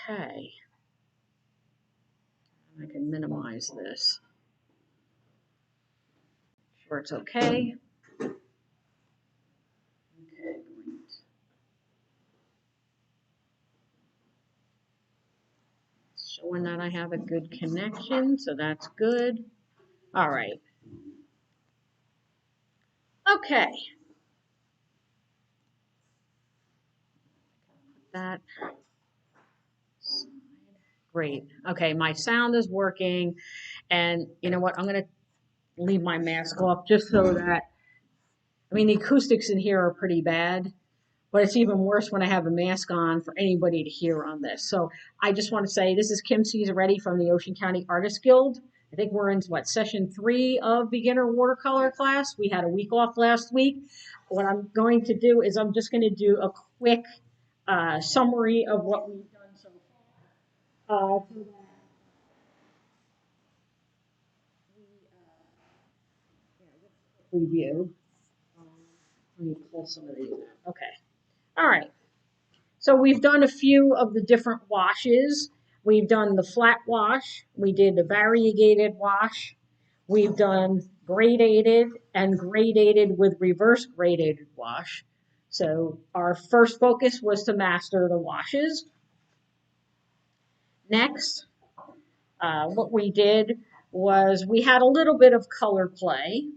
okay. I can minimize this. Sure it's okay. Okay, showing that I have a good connection, so that's good. All right. Okay. That. Great. Okay, my sound is working, and you know what? I'm going to leave my mask off just so that, I mean, the acoustics in here are pretty bad, but it's even worse when I have a mask on for anybody to hear on this. So I just want to say this is Kim Cesaretti from the Ocean County Artists Guild. I think we're in, what, session 3 of beginner watercolor class. We had a week off last week. What I'm going to do is I'm just going to do a quick summary of what we've done so far. So that we review. Let me pull some of these out. Okay. All right. So we've done a few of the different washes. We've done the flat wash. We did the variegated wash. We've done gradated and gradated with reverse gradated wash. So our first focus was to master the washes. Next, what we did was we had a little bit of color play.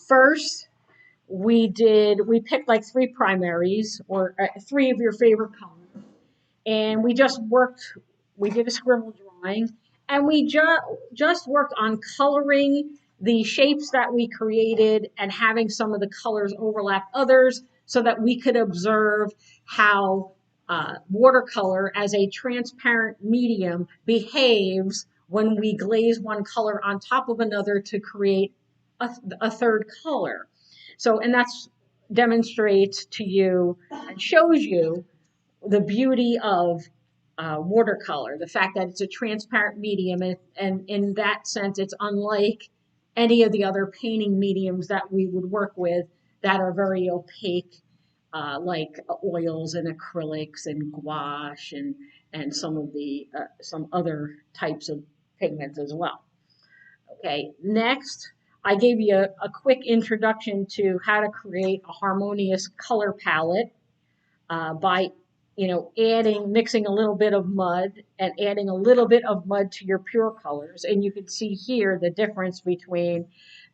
First, we picked like 3 primaries or 3 of your favorite colors, and we did a scribble drawing, and we just worked on coloring the shapes that we created and having some of the colors overlap others so that we could observe how watercolor as a transparent medium behaves when we glaze one color on top of another to create a third color. So, and that's demonstrates to you and shows you the beauty of watercolor, the fact that it's a transparent medium, and in that sense, it's unlike any of the other painting mediums that we would work with that are very opaque, like oils and acrylics and gouache and some other types of pigments as well. Okay, next, I gave you a quick introduction to how to create a harmonious color palette by mixing a little bit of mud and adding a little bit of mud to your pure colors. And you can see here the difference between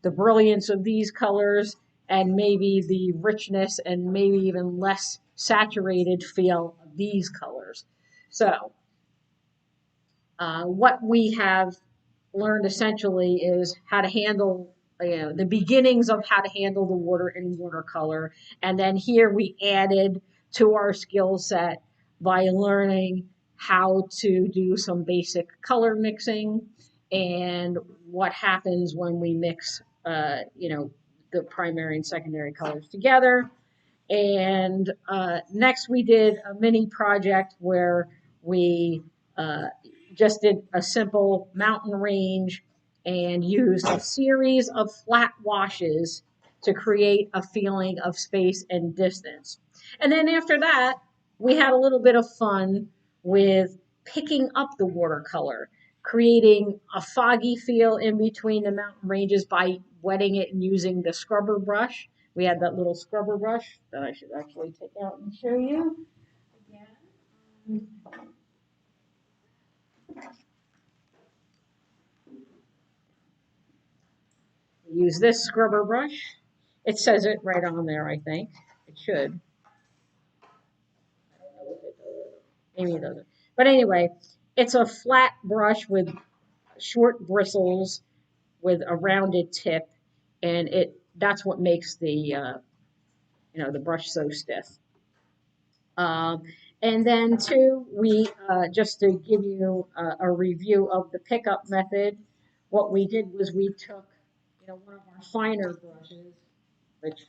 the brilliance of these colors and maybe the richness and maybe even less saturated feel of these colors. So what we have learned essentially is how to handle the beginnings of how to handle the water in watercolor. And then here we added to our skill set by learning how to do some basic color mixing and what happens when we mix, the primary and secondary colors together. And next we did a mini project where we just did a simple mountain range and used a series of flat washes to create a feeling of space and distance. And then after that, we had a little bit of fun with picking up the watercolor, creating a foggy feel in between the mountain ranges by wetting it and using the scrubber brush. We had that little scrubber brush that I should actually take out and show you again. Use this scrubber brush. It says it right on there, I think. It should. Maybe it doesn't. But anyway, it's a flat brush with short bristles with a rounded tip, and that's what makes the brush so stiff. And then two, we just to give you a review of the pickup method, what we did was we took one of our finer brushes, which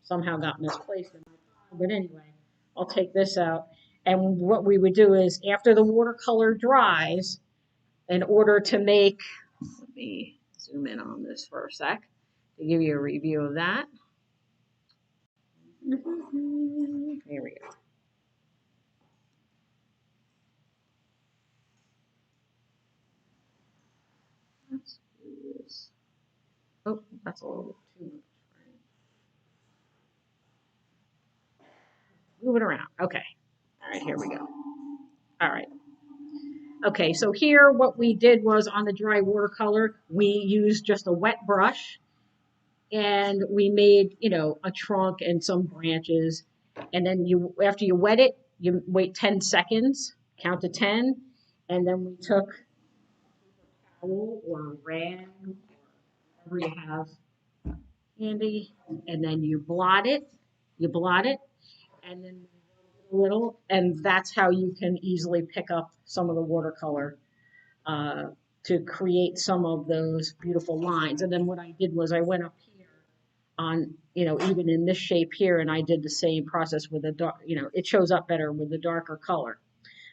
somehow got misplaced in my pile, but anyway, I'll take this out. And what we would do is after the watercolor dries, in order to make, let me zoom in on this for a sec to give you a review of that. Here we go. Oh, that's a little bit too much. Move it around. Okay. All right, here we go. All right. Okay, so here what we did was on the dry watercolor, we used just a wet brush and we made, you know, a trunk and some branches. And then you, after you wet it, you wait 10 seconds, count to 10, and then we took a towel or a rag, whatever you have handy, and then you blot it, and then a little, and that's how you can easily pick up some of the watercolor uh, to create some of those beautiful lines. And then what I did was I went up here on, you know, even in this shape here, and I did the same process with the dark, you know, it shows up better with the darker color.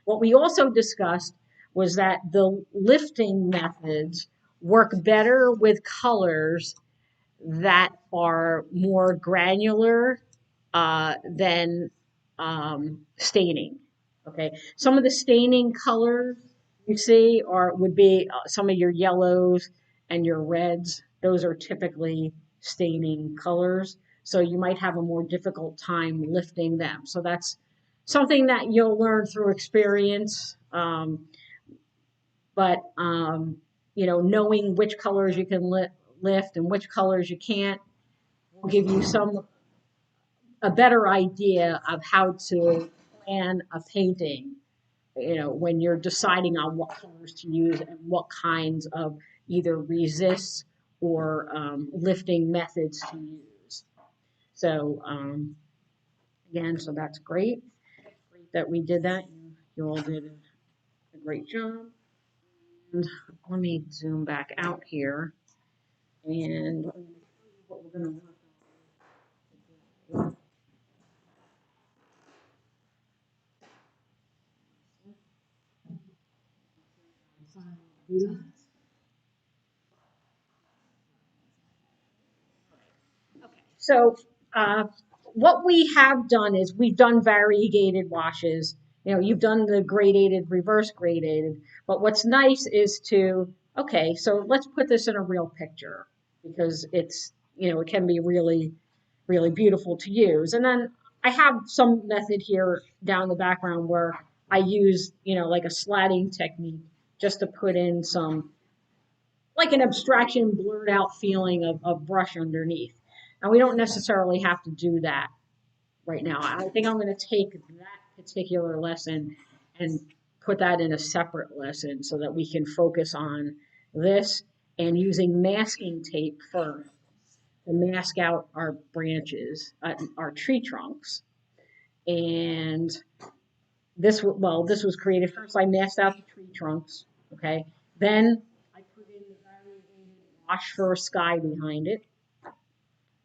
What we also discussed was that the lifting methods work better with colors that are more granular than staining. Okay, some of the staining colors you see would be some of your yellows and your reds. Those are typically staining colors, so you might have a more difficult time lifting them. So that's something that you'll learn through experience. But you know, knowing which colors you can lift and which colors you can't will give you a better idea of how to plan a painting, you know, when you're deciding on what colors to use and what kinds of either resists or lifting methods to use. So again, so that's great. Great that we did that. You all did a great job. And let me zoom back out here and what we're going to work on. So what we have done is we've done variegated washes. You know, you've done the gradated, reverse gradated. But what's nice is to, okay, so let's put this in a real picture because it's, you know, it can be really, really beautiful to use. And then I have some method here down the background where I use, you know, like a slatting technique just to put in some like an abstraction, blurred out feeling of brush underneath. And we don't necessarily have to do that right now. I think I'm going to take that particular lesson and put that in a separate lesson so that we can focus on this and using masking tape first to mask out our branches, our tree trunks. And this, well, this was created first. I masked out the tree trunks, okay? Then I put in the variegated wash for a sky behind it,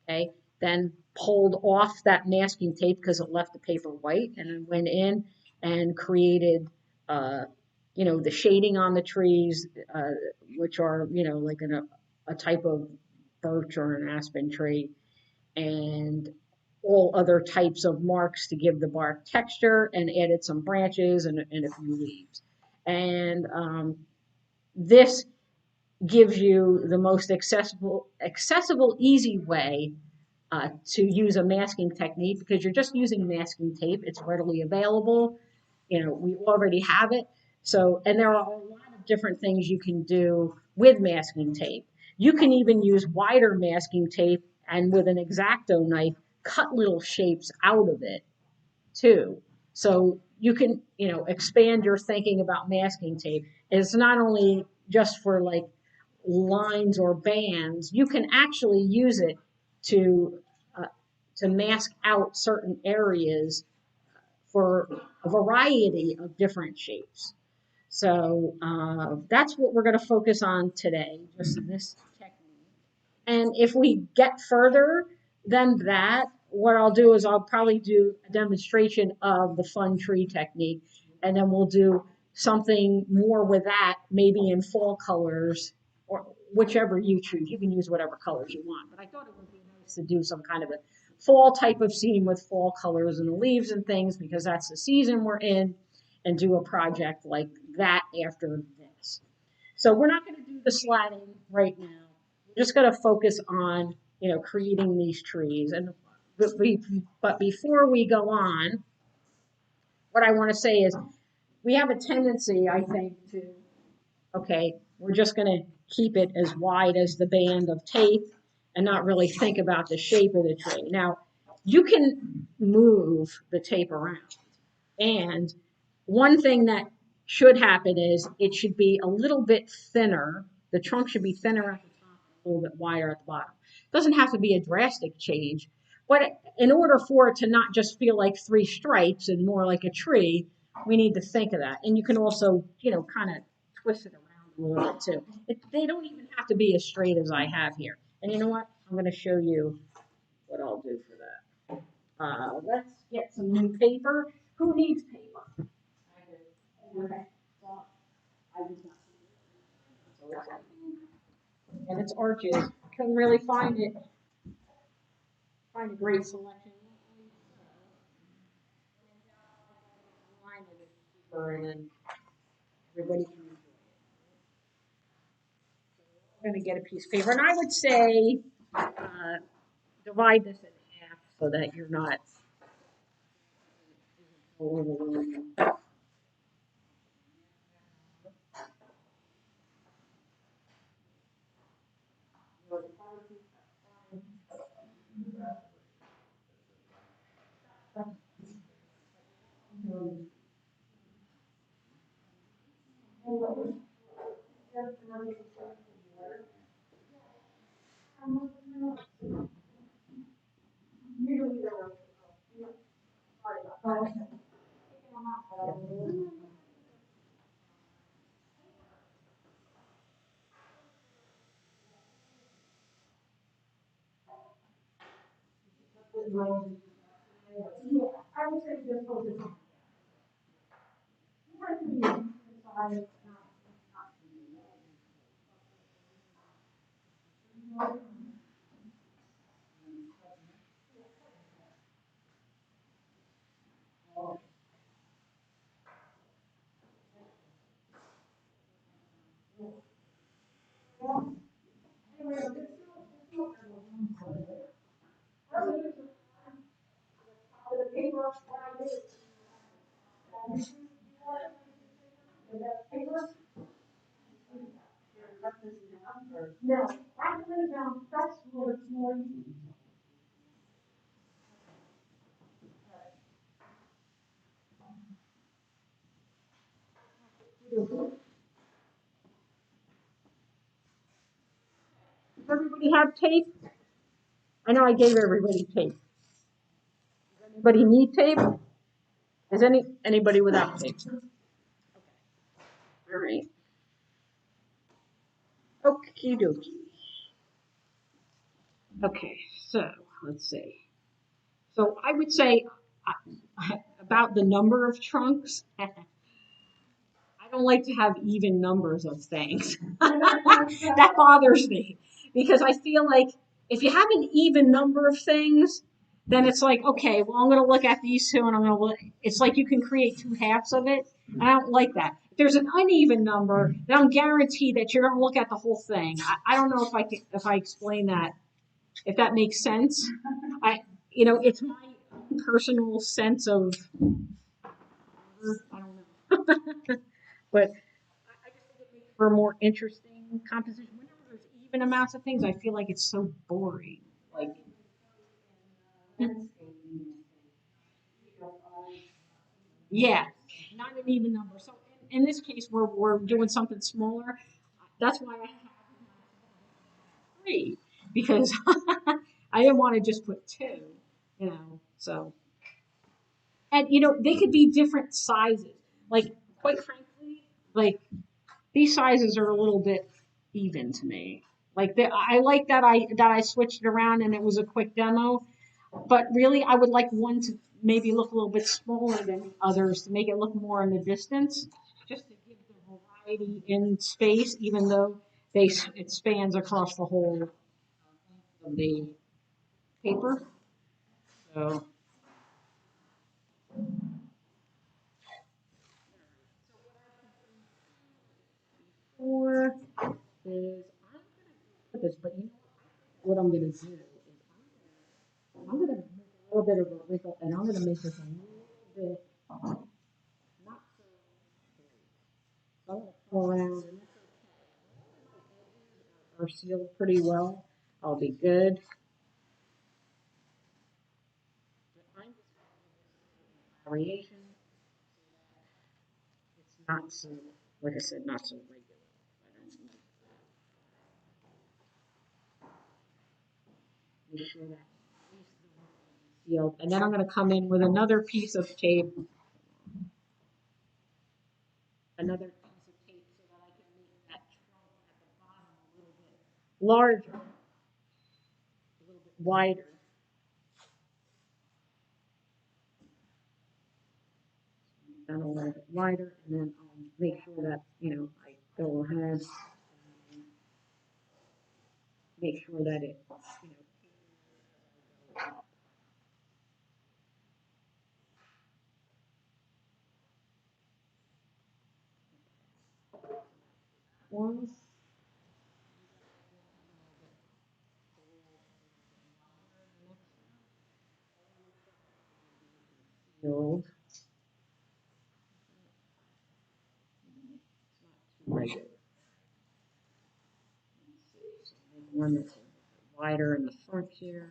okay? Then pulled off that masking tape because it left the paper white, and then went in and created, uh, you know, the shading on the trees, which are, you know, like a type of birch or an aspen tree, and all other types of marks to give the bark texture, and added some branches and a few leaves. And this gives you the most accessible, easy way to use a masking technique because you're just using masking tape. It's readily available. You know, we already have it. So, and there are a lot of different things you can do with masking tape. You can even use wider masking tape and with an X-Acto knife, cut little shapes out of it too. So you can, you know, expand your thinking about masking tape. It's not only just for like lines or bands, you can actually use it to uh, to mask out certain areas for a variety of different shapes. So that's what we're going to focus on today, just this technique. And if we get further than that, what I'll do is I'll probably do a demonstration of the fun tree technique, and then we'll do something more with that, maybe in fall colors or whichever you choose. You can use whatever colors you want, but I thought it would be nice to do some kind of a fall type of scene with fall colors and the leaves and things because that's the season we're in, and do a project like that after this. So we're not going to do the slatting right now. We're just going to focus on, creating these trees. But before we go on, what I want to say is we have a tendency, I think, to, okay, we're just going to keep it as wide as the band of tape and not really think about the shape of the tree. Now, you can move the tape around. And one thing that should happen is it should be a little bit thinner. The trunk should be thinner at the top, a little bit wider at the bottom. It doesn't have to be a drastic change, but in order for it to not just feel like three stripes and more like a tree, we need to think of that. And you can also, kind of twist it around a little bit too. They don't even have to be as straight as I have here. And you know what? I'm going to show you what I'll do for that. Let's get some new paper. Who needs paper? I do. Okay. Well, I did not see it. And it's arches. Couldn't really find it. Find a great selection. Line it cheaper, and then everybody can enjoy it. I'm going to get a piece of paper, and I would say divide this in half so that you're not overwhelmed. Does everybody have tape? I know I gave everybody tape. Does anybody need tape? Is anybody without tape? All right. Okie dokie. Okay, so let's see. So I would say about the number of trunks. I don't like to have even numbers of things. That bothers me because I feel like if you have an even number of things, then it's like, okay, well, I'm going to look at these two and I'm going to look. It's like you can create two halves of it. And I don't like that. If there's an uneven number, then I'm guaranteed that you're going to look at the whole thing. I don't know if I explain that, if that makes sense. It's my personal sense of, I don't know. But I just think it makes for a more interesting composition. Whenever there's even amounts of things, I feel like it's so boring. Like, yeah, not an even number. So in this case, we're doing something smaller. That's why I have three because I didn't want to just put two. So and they could be different sizes. Like quite frankly, like these sizes are a little bit even to me. Like I like that I switched it around and it was a quick demo. But really, I would like one to maybe look a little bit smaller than the others to make it look more in the distance, just to give the variety in space, even though it spans across the whole of the paper. So, for is I'm going to put this, but you know what I'm going to do is I'm going to make a little bit of a wrinkle, and I'm going to make this a little bit not so bright. So I'm going to come around, and are sealed pretty well. I'll be good. Variation. It's not so, like I said, not so regular. Make sure that sealed. And then I'm going to come in with another piece of tape, another piece of tape so that I can make that trunk at the bottom a little bit larger, a little bit wider. Done a little bit wider, and then I'll make sure that, you know, I go ahead and make sure that it, you know, once sealed, right. So make one that's wider in the front here.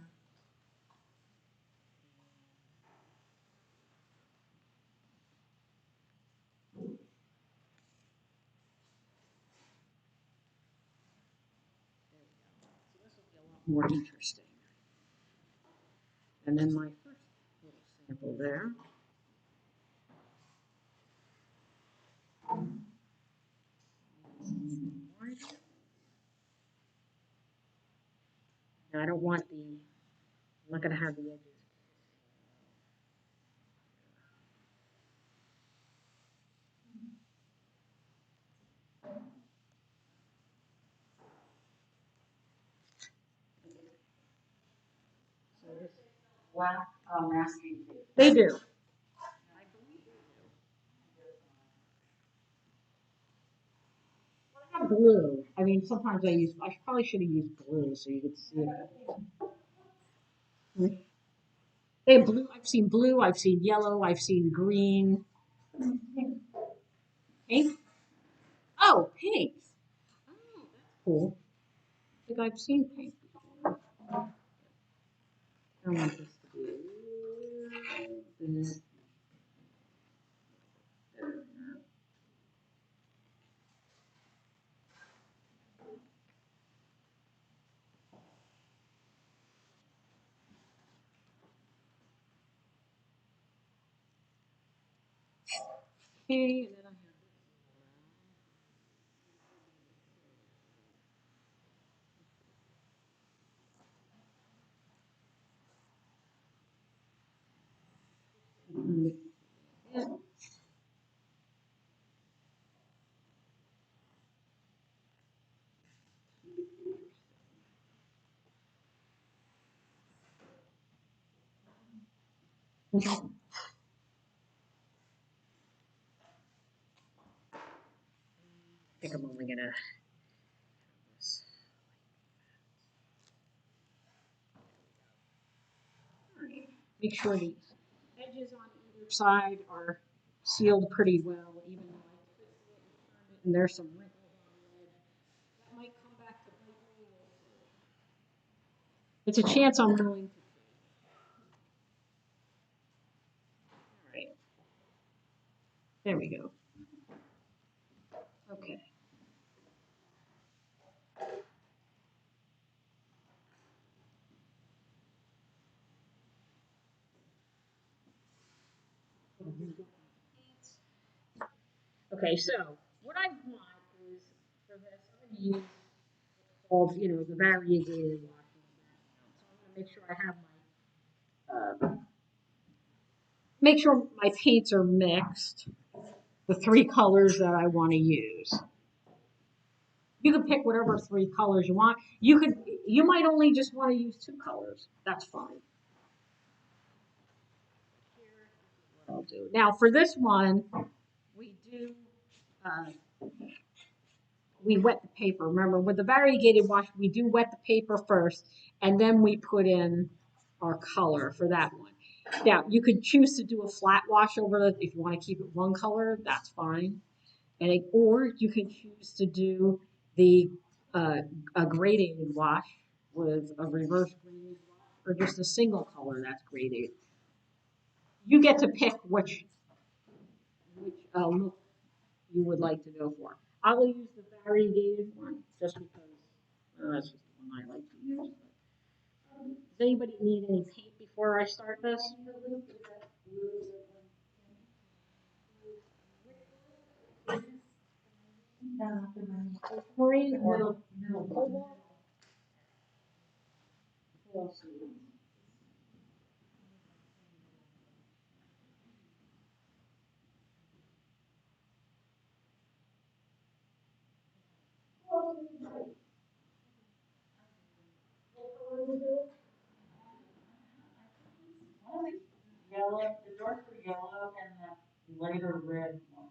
More interesting. And then my first little sample there. Now I don't want the, I'm not going to have the edges. So this black masking tape. They do. I have blue. I mean, sometimes I probably should have used blue so you could see it. They have blue. I've seen blue. I've seen yellow. I've seen green. Pink? Oh, pink. Oh, that's cool. I think I've seen pink before. I want this to be this. Okay, and then I have I think I'm only gonna make sure the edges on either side are sealed pretty well, even though I twisted it and turned it, and there's some wrinkles on the edge. That might come back to bite me. It's a chance I'm willing to take. All right. There we go. Okay. Okay, so what I want is for this, I'm going to use all, you know, the variegated wash. So I'm going to make sure I have make sure my paints are mixed, the three colors that I want to use. You can pick whatever three colors you want. You might only just want to use two colors. That's fine. What I'll do. Now for this one, we do we wet the paper. Remember, with the variegated wash, we do wet the paper first, and then we put in our color for that one. Now, you could choose to do a flat wash over it if you want to keep it one color, that's fine. Or you can choose to do the a gradated wash with a reverse graded wash, or just a single color that's graded. You get to pick which look you would like to go for. I will use the variegated one just because that's just the one I like to use. Does anybody need any paint before I start this? Maureen or Cobalt? Yellow, the darker yellow and the lighter red one.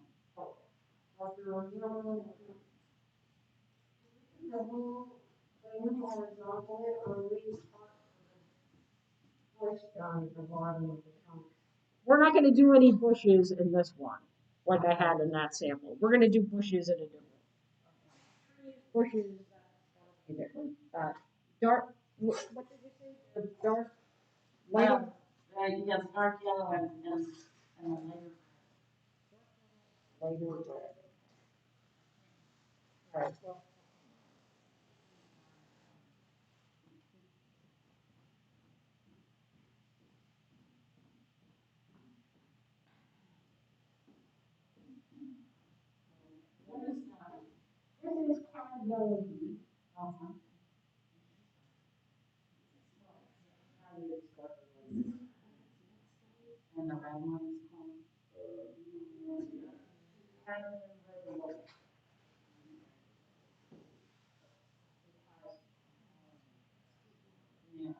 We're not going to do any bushes in this one, like I had in that sample. We're going to do bushes in a different. Bushes. Different. Dark. What did you say? The dark. Lighter. Yes, dark yellow and a lighter Lighter red. All right. Well, this is yellow. and the red one is called. Yeah.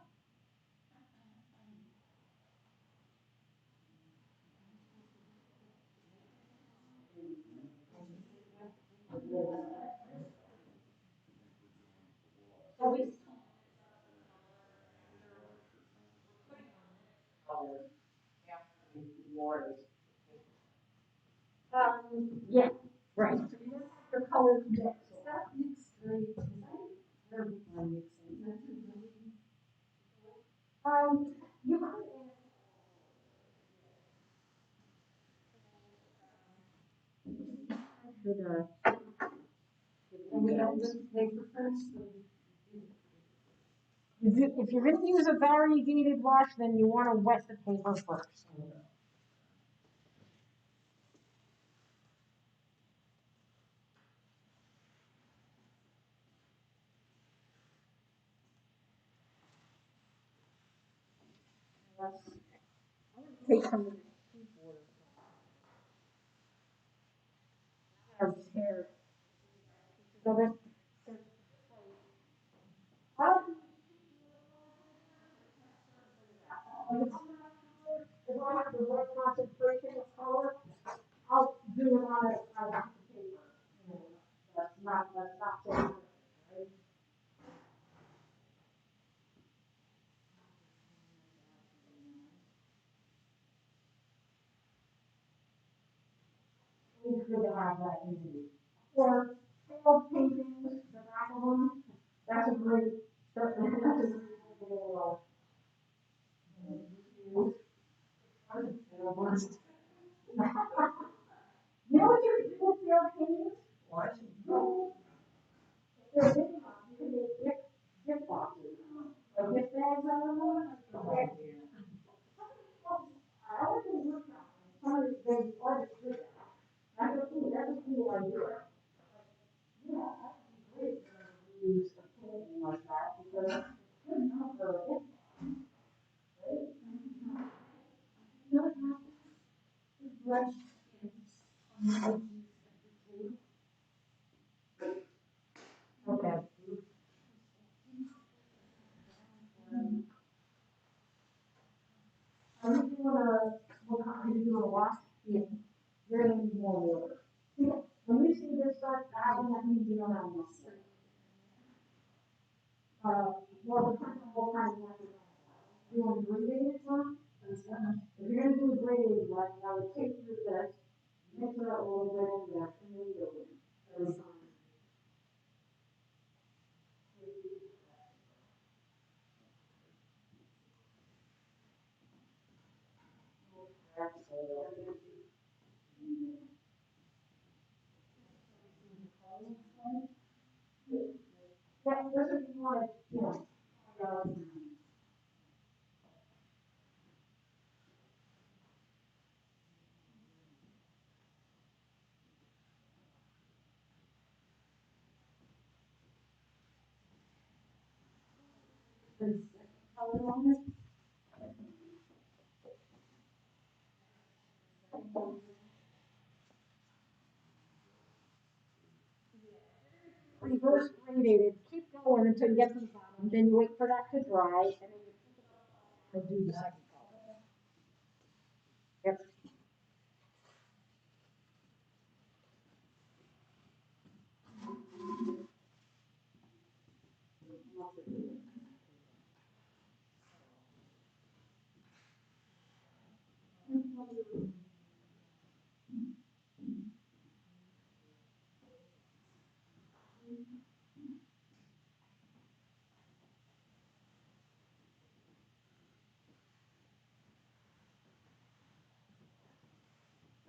Yeah, right. So you want your colors mixed. You could should if you're going to use a variegated wash, then you want to wet the paper first. Take some of the keyboard of hair. So that if I have the right concentration of color, I'll do it on a paper. That's not so good, right? It's good to have that easy. Or failed paintings, the back of them, that's a great, that's a great little, you know what you can do with failed paintings? What? If they're big enough, you can make gift boxes, or gift bags out of them. I always look at some of these big artists do that. That's a cool idea. Yeah, that would be great to use a painting like that because it's good enough for a gift, right? Okay. Are you doing a wash? Yeah. You're gonna need more water. Yeah. When you see this dark pattern, that means you don't have enough. Well, depends on what kind of method. You want gradated one? If you're gonna do a gradated one, I would take through this, mix it up a little bit in there, and then do it. Every time. Yeah, this is more, you know. Reverse gradated, keep going until you get to the bottom, then you wait for that to dry, and then you do the second color. Yep.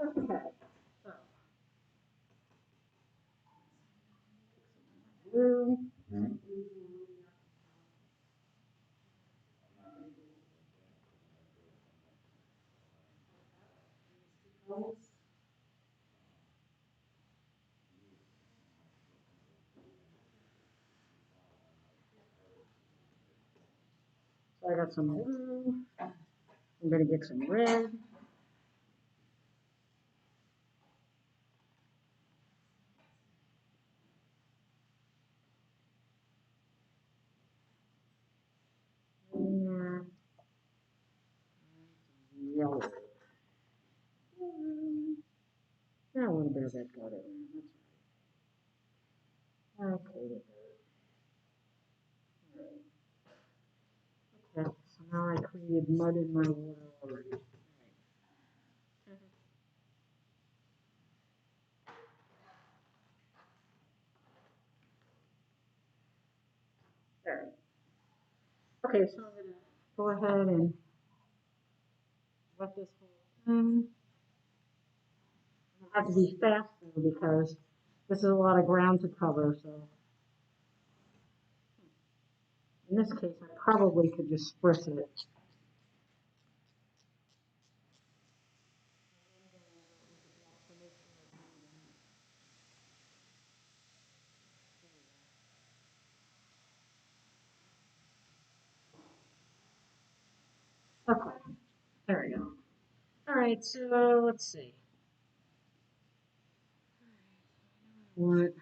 Okay. Blue. So I got some blue. I'm gonna get some red. And yellow. Yeah, a little bit of that got it. That's right. Okay. Okay, so now I created mud in my water already. There. Okay, so I'm gonna go ahead and let this whole thing. I have to be fast though because this is a lot of ground to cover, so in this case I probably could just spritz it. Okay, there we go. All right, so let's see. What?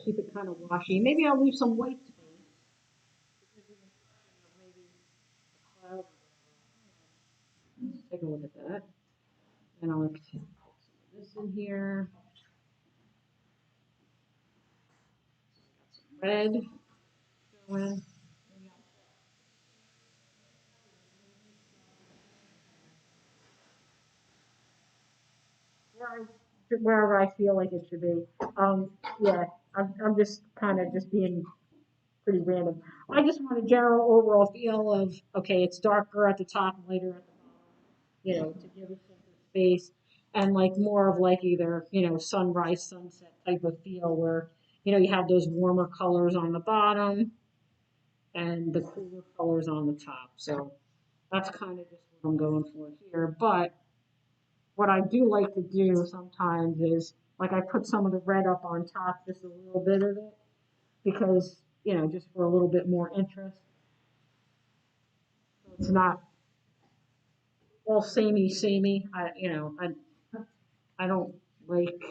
Keep it kind of washy. Maybe I'll leave some white space. Take a look at that. And I'll put some of this in here. Red. Wherever I feel like it should be. Yeah, I'm just kind of just being pretty random. I just want a general overall feel of, okay, it's darker at the top and lighter at the bottom, you know, to give it some space and like more of like either, you know, sunrise, sunset type of feel where, you know, you have those warmer colors on the bottom and the cooler colors on the top. So that's kind of just what I'm going for here. But what I do like to do sometimes is like I put some of the red up on top, just a little bit of it, because, you know, just for a little bit more interest. It's not all samey. I don't like,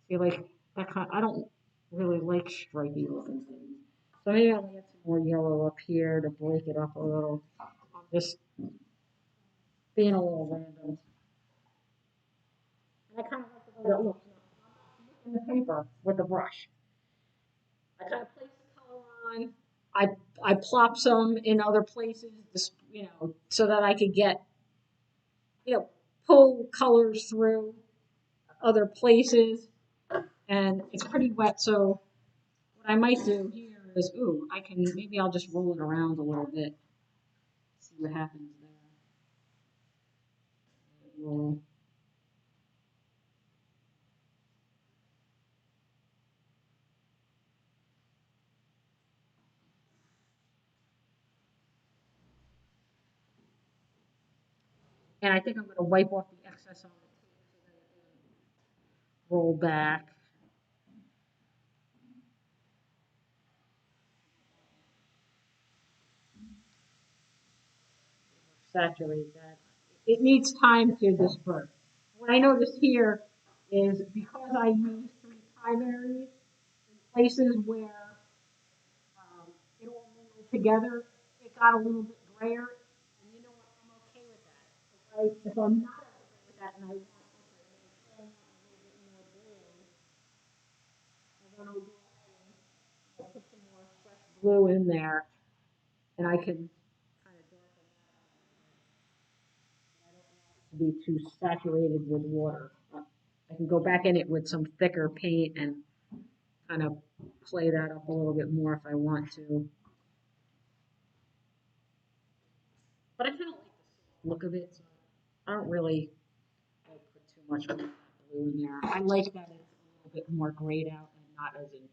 see, like, that kind, I don't really like stripy looking things. So maybe I'll get some more yellow up here to break it up a little. I'm just being a little random. And I kind of like the way that looks. In the paper with a brush. I kind of place the color on. I plop some in other places, just, so that I could get, pull colors through other places. And it's pretty wet, so what I might do here is, maybe I'll just roll it around a little bit, see what happens there. Roll. And I think I'm going to wipe off the excess on the tape so that it doesn't roll back. Saturate that. It needs time to disperse. What I noticed here is because I used three primaries in places where it all mingled together, it got a little bit grayer. And you know what? I'm okay with that. If I'm not okay with that and I want to make a little bit more blue, then I'll go ahead and put some more fresh blue in there, and I can kind of darken that up. I don't want it to be too saturated with water. I can go back in it with some thicker paint and kind of play that up a little bit more if I want to. But I kind of like the look of it, so I don't really like put too much of that blue in there. I like that it's a little bit more grayed out and not as intense.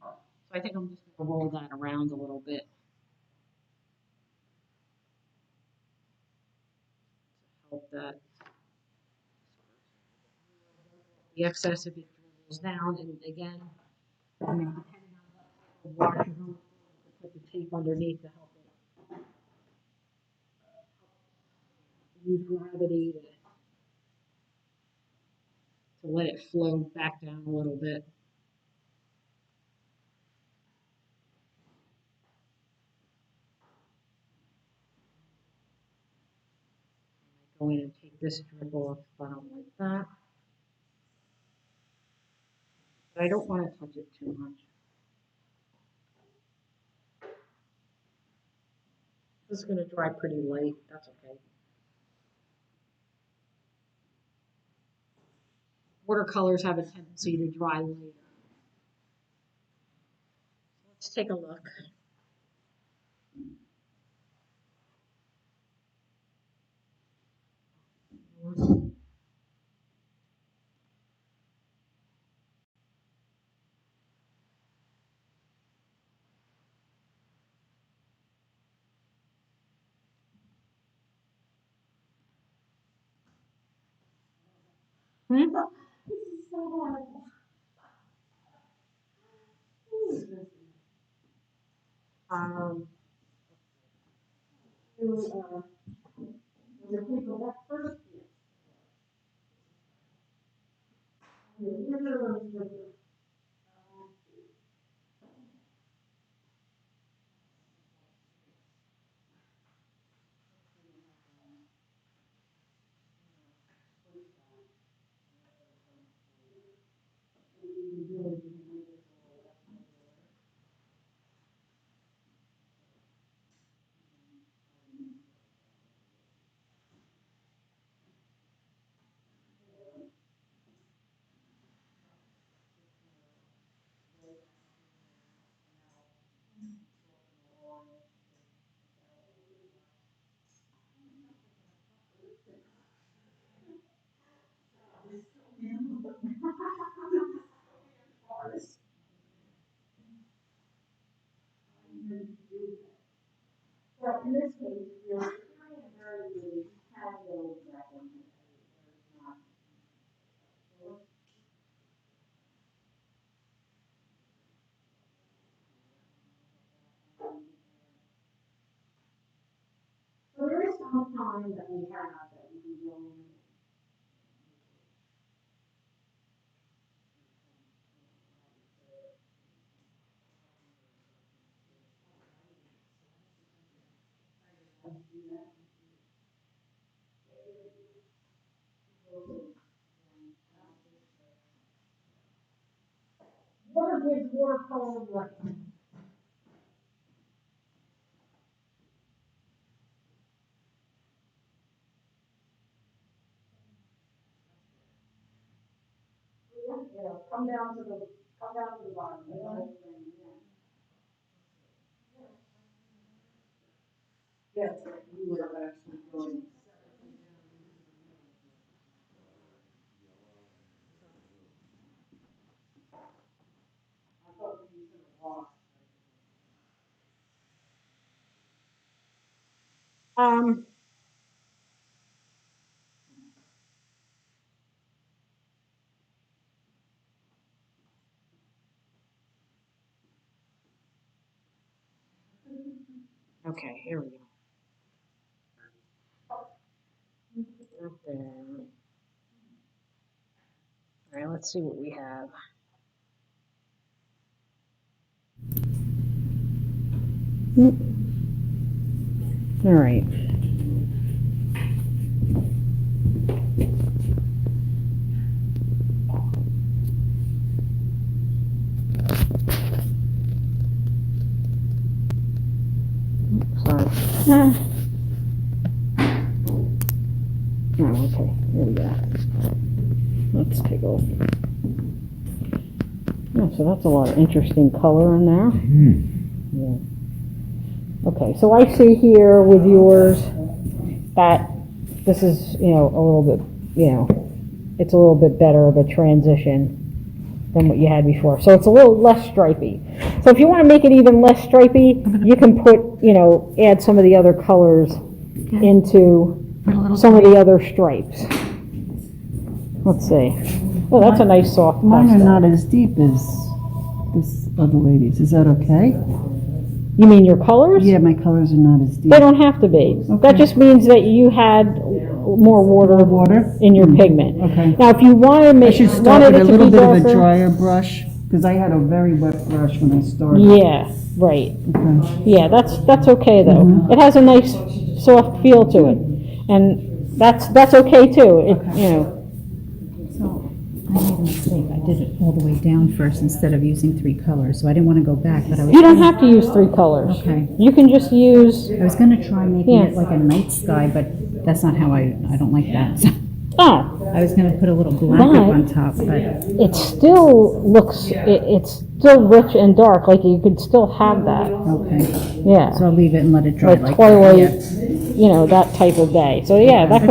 So I think I'm just going to roll that around a little bit to help that. The excess if it dribbles down, and again, depending on what wash you're going to put the tape underneath to help it use gravity to let it flow back down a little bit. Go in and take this drip off if I don't like that. But I don't want to touch it too much. This is going to dry pretty light. That's okay. Watercolors have a tendency to dry later. Let's take a look. Hmm? This is so horrible. Um, to, that first So in this case, you're doing a very good patio dressing. So there is some time that we have that we can go in. What are these watercolor like? Yeah, come down to the bottom. You know? Yes, you would have actually joined. I thought you should have lost. Um, okay, here we go. Up there. All right, let's see what we have. All right. Sorry. Oh, okay. Here we go. Let's take a look. Yeah, so that's a lot of interesting color in there. Yeah. Okay, so I see here with yours that this is, a little bit, it's a little bit better of a transition than what you had before. So it's a little less stripy. So if you want to make it even less stripy, you can put, add some of the other colors into some of the other stripes. Let's see. Oh, that's a nice soft Mine are pastel. not as deep as this other lady's. Is that okay? You mean your colors? Yeah, my colors are not as deep. They don't have to be. That Okay. just means that you had more water in your pigment. Okay. Now, if you want to I make should start with a little bit of a drier brush, because I had a very wet brush when I started. Yeah, right. Okay. Yeah, that's okay though. Mhm. It has a nice soft feel to it, and that's okay too. It So I made a mistake. I did it all the way down first instead of using 3 colors, so I didn't want to go back, but I was. you don't have to use 3 colors. Okay. You can just use. I was gonna try making Yeah. it like a night sky, but that's not how I don't like that. Oh, I was gonna put a little black up But- on top, but it still looks. It's still rich and dark. Like you could still have that. okay. Yeah. So I'll leave it and let it dry Like like twilight, that. that type of day. So yeah, that could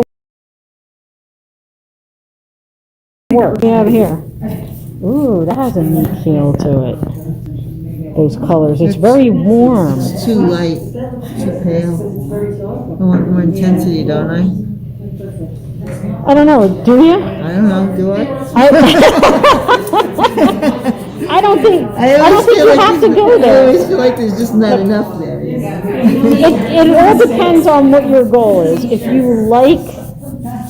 work. What do you have here? Ooh, that has a neat feel to it. Those colors. It's very warm. It's too light, too pale. I want more intensity, don't I? I don't know. Do you? I don't know, do I? I don't think. I don't always think feel you like have to there's- go I there. always feel like there's just not enough there. It all depends on what your goal is. If you like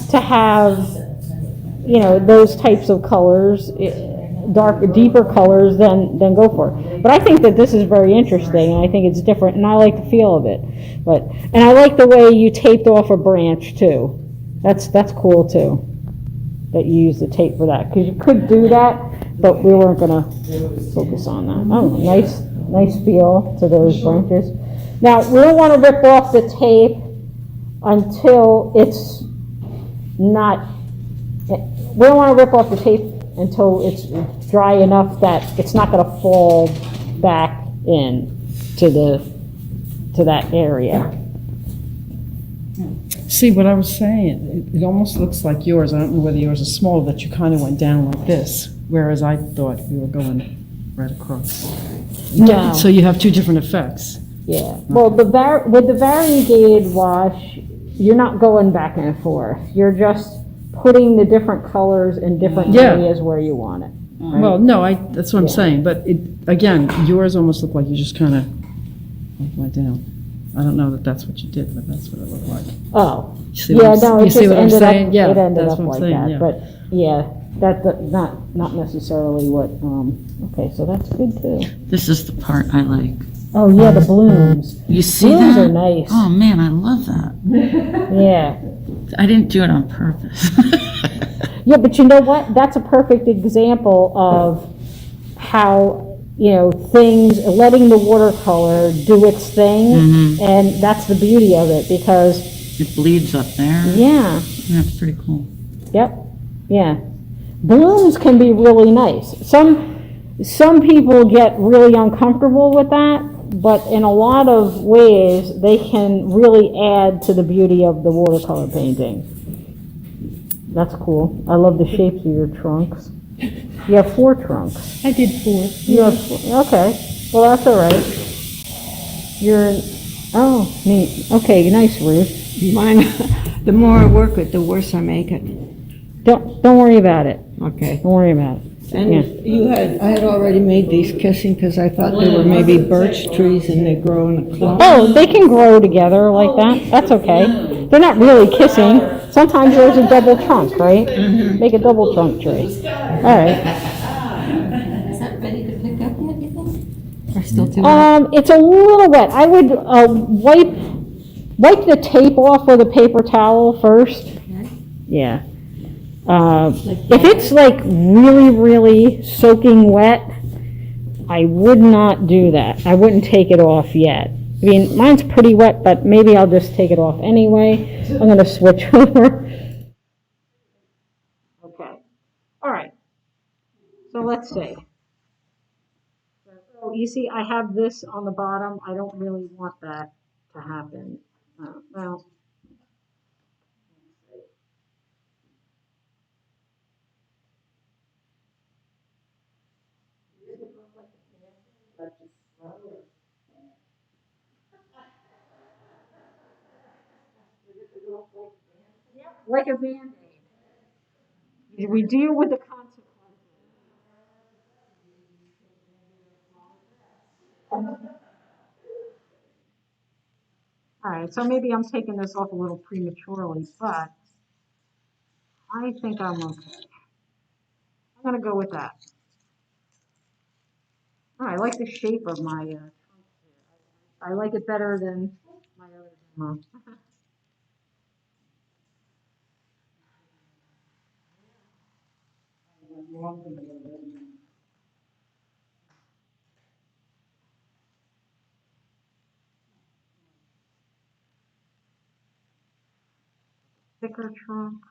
to have, those types of colors, deeper colors, then go for it. But I think that this is very interesting, and I think it's different, and I like the feel of it. And I like the way you taped off a branch too. That's cool too. That you use the tape for that, because you could do that, but we weren't gonna focus on that. Oh, nice feel to those branches. Now, we don't want to rip off the tape until it's not, we don't want to rip off the tape until it's dry enough that it's not going to fall back in to that area. See, what I was saying, it almost looks like yours. I don't know whether yours is smaller, that you kind of went down like this, whereas I thought we were going right across. No. So you have 2 different effects. Yeah, well, with the variegated wash, you're not going back and forth. You're just putting the different colors in different Yeah. areas where you want it. Well, no, that's what I'm Yeah. saying, but again, yours almost looked like you just kind of went down. I don't know that that's what you did, but that's what it looked like. Oh, You see yeah, what no, I'm, it you just see what I'm ended saying? up, Yeah, it ended that's up what I'm like saying, that, yeah. but yeah, that not necessarily what, okay, so that's good too. This is the part I like. Oh, yeah, the blooms. You see Blooms that? are nice. Oh man, I love that. Yeah. I didn't do it on purpose. Yeah, but you know what? That's a perfect example of how, things, letting the watercolor do its thing. Mhm. And that's the beauty of it because, It bleeds up there. yeah, That's pretty cool. yep, yeah. Blooms can be really nice. Some people get really uncomfortable with that, but in a lot of ways, they can really add to the beauty of the watercolor painting. That's cool. I love the shapes of your trunks. You have 4 trunks. I did 4. You have, okay. Well, that's all right. Oh, neat. Okay, nice, Ruth. Mine, the more I work it, the worse I make it. Don't worry about it. Okay. Don't worry about it. And Yeah. I had already made these kissing because I thought they were maybe birch trees and they grow in a clump. Oh, they can grow together like that. That's okay. They're not really kissing. Sometimes there's a double trunk, right? Make a double trunk tree. All right. Is that ready to pick up yet, you think? Or still too wet? It's a little wet. I would wipe the tape off with a paper towel first. Yeah. If it's like really, really soaking wet, I would not do that. I wouldn't take it off yet. I mean, mine's pretty wet, but maybe I'll just take it off anyway. I'm going to switch over. Okay. All right. So let's see. So you see, I have this on the bottom. I don't really want that to happen. Well, like a Band-Aid. We deal with the consequences. All right, so maybe I'm taking this off a little prematurely, but I think I'm okay. I'm gonna go with that. Oh, I like the shape of my, I like it better than my other demo. Thicker trunk.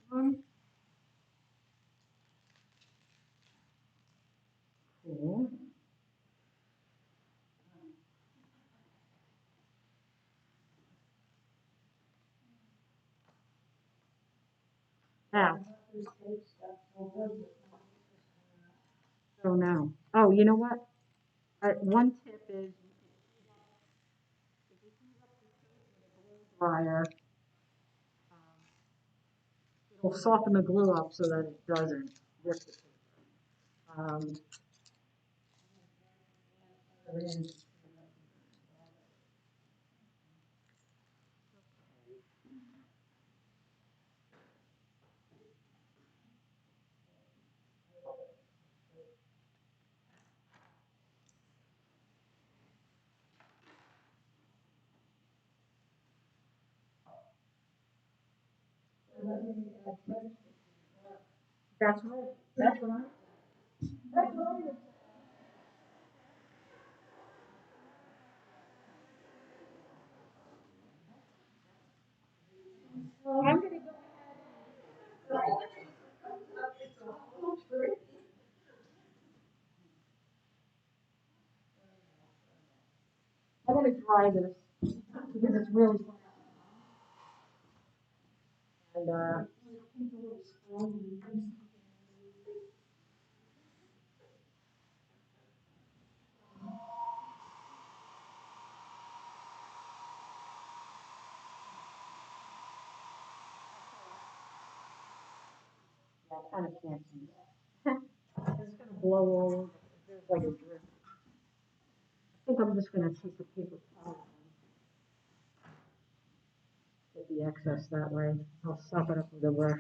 Cool. Now. So now. Oh, you know what? One tip is dryer. It'll soften the glue up so that it doesn't rip the paper. That's right. That's right. That's right. So I'm gonna go. I'm gonna dry this because it's really and yeah, I kind of can't see that. It's gonna blow all over. There's like a drip. I think I'm just gonna take the paper towel and get the excess that way. I'll sop it up with a brush.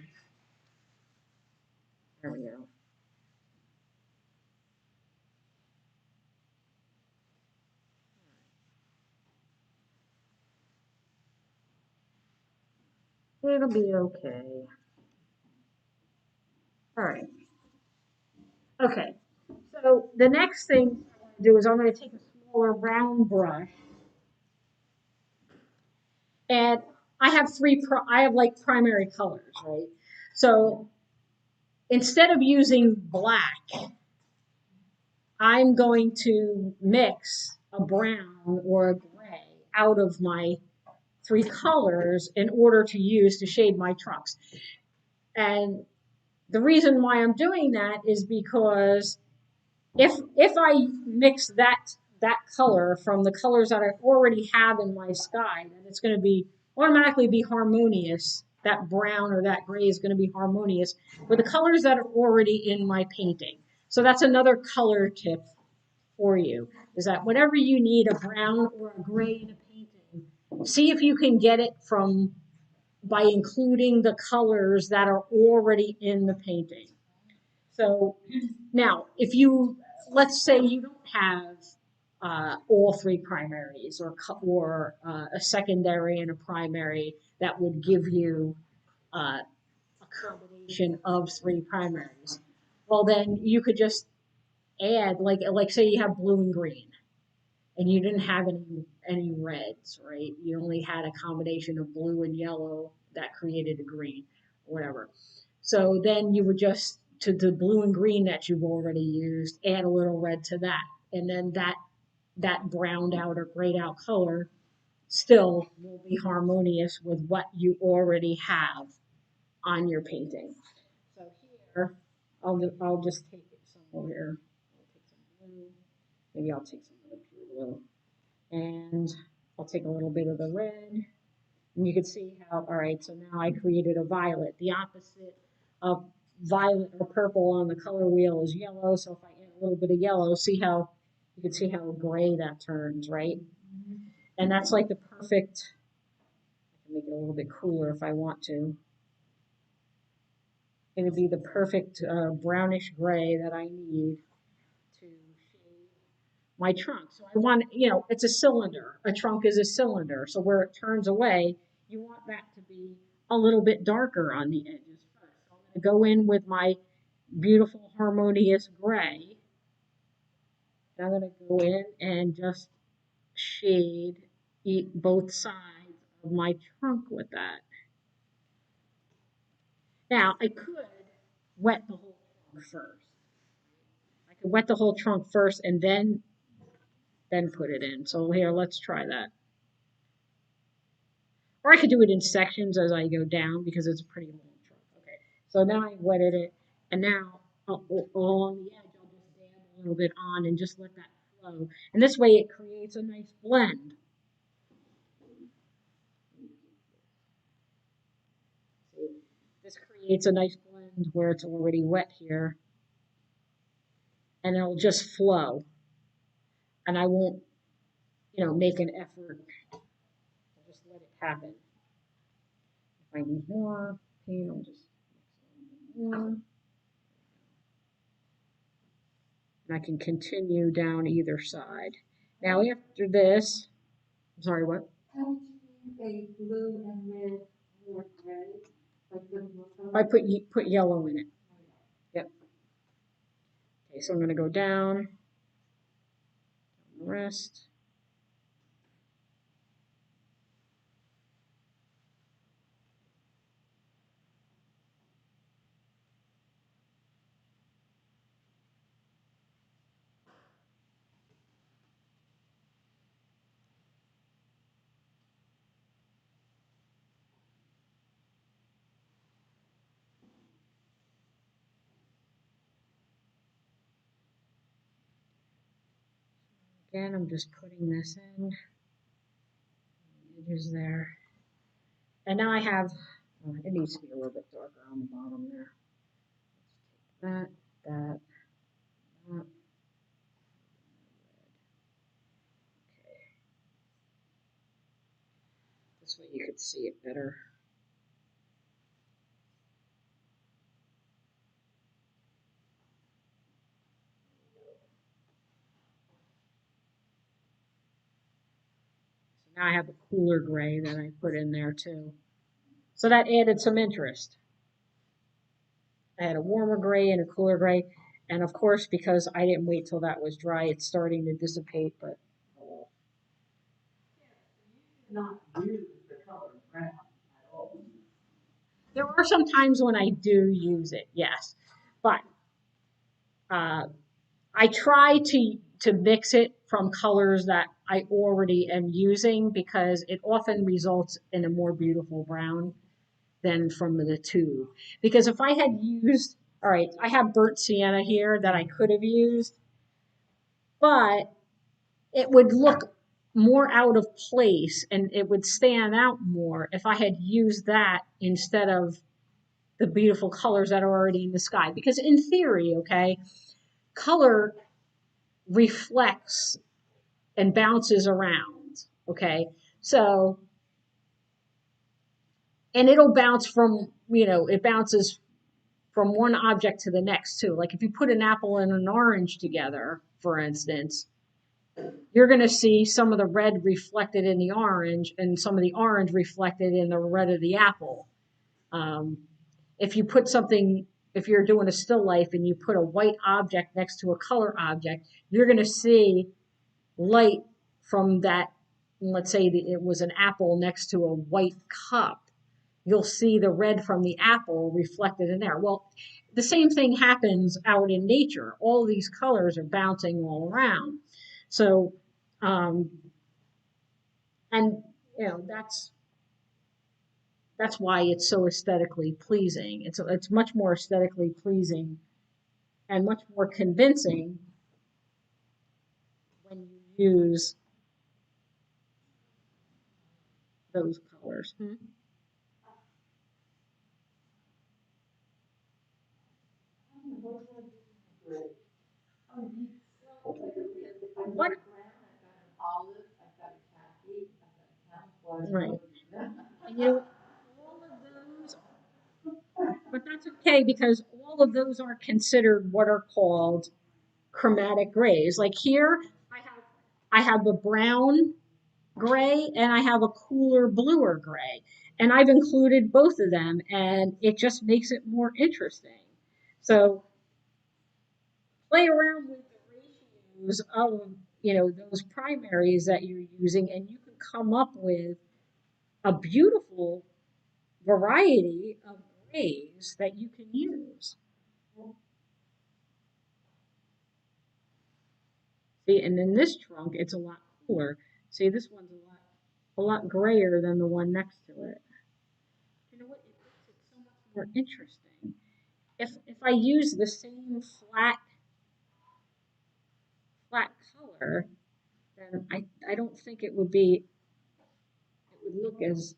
There we go. It'll be okay. All right. Okay. So the next thing I'm going to do is I'm going to take a smaller round brush, and I have I have like primary colors, right? So instead of using black, I'm going to mix a brown or a gray out of my three colors in order to use to shade my trunks. And the reason why I'm doing that is because if I mix that color from the colors that I already have in my sky, then it's going to be automatically be harmonious. That brown or that gray is going to be harmonious with the colors that are already in my painting. So that's another color tip for you, is that whenever you need a brown or a gray in a painting, see if you can get it from by including the colors that are already in the painting. So now, if you, let's say you don't have all three primaries or a secondary and a primary that would give you a combination of three primaries, well then you could just add like say you have blue and green and you didn't have any reds, right? You only had a combination of blue and yellow that created a green, or whatever. So then you would just to the blue and green that you've already used, add a little red to that, and then that browned out or grayed out color still will be harmonious with what you already have on your painting. So here, I'll just take some over here. I'll take some blue. Maybe I'll take some of the pure blue. And I'll take a little bit of the red. And you can see how, all right, so now I created a violet. The opposite of violet or purple on the color wheel is yellow. So if I add a little bit of yellow, see how, you can see how gray that turns, right? And that's like the perfect, I can make it a little bit cooler if I want to. It'd be the perfect brownish gray that I need to shade my trunk. So I want, it's a cylinder. A trunk is a cylinder. So where it turns away, you want that to be a little bit darker on the edges first. So I'm going to go in with my beautiful harmonious gray. I'm going to go in and just shade both sides of my trunk with that. Now, I could wet the whole trunk first. I could wet the whole trunk first and then put it in. So here, let's try that. Or I could do it in sections as I go down because it's a pretty long trunk. Okay, so now I wetted it, and now along the edge I'll just dab a little bit on and just let that flow. And this way it creates a nice blend. See, this creates a nice blend where it's already wet here, and it'll just flow. And I won't, make an effort. I'll just let it happen. If I need more paint, I'll just mix a little bit more. And I can continue down either side. Now after this, I'm sorry, what? A blue and red or gray. I put yellow in it. Yep. Okay, so I'm going to go down the rest. Again, I'm just putting this in. Edges there. And now I have, it needs to be a little bit darker on the bottom there. That, that, that. Okay. This way you could see it better. So now I have a cooler gray that I put in there too. So that added some interest. I had a warmer gray and a cooler gray. And of course, because I didn't wait till that was dry, it's starting to dissipate, but Not use the color brown at all. there are some times when I do use it, yes. But I try to mix it from colors that I already am using because it often results in a more beautiful brown than from the tube. Because if I had used, all right, I have burnt sienna here that I could have used, but it would look more out of place and it would stand out more if I had used that instead of the beautiful colors that are already in the sky. Because in theory, okay, color reflects and bounces around, okay? So, and it'll bounce from, it bounces from one object to the next too. Like if you put an apple and an orange together, for instance, you're going to see some of the red reflected in the orange and some of the orange reflected in the red of the apple. Um, if you put something, if you're doing a still life and you put a white object next to a color object, you're going to see light from that. Let's say that it was an apple next to a white cup. You'll see the red from the apple reflected in there. Well, the same thing happens out in nature. All of these colors are bouncing all around. So, um, and that's why it's so aesthetically pleasing. It's much more aesthetically pleasing and much more convincing when you use those colors. What? Right. And all of those, but that's okay because all of those are considered what are called chromatic grays. Like here, I have a brown gray and I have a cooler bluer gray. And I've included both of them and it just makes it more interesting. So play around with the ratios of, those primaries that you're using and you can come up with a beautiful variety of grays that you can use. See, and in this trunk, it's a lot cooler. See, this one's a lot grayer than the one next to it. You know what? It makes it so much more interesting. If I use the same flat color, then I don't think it would look as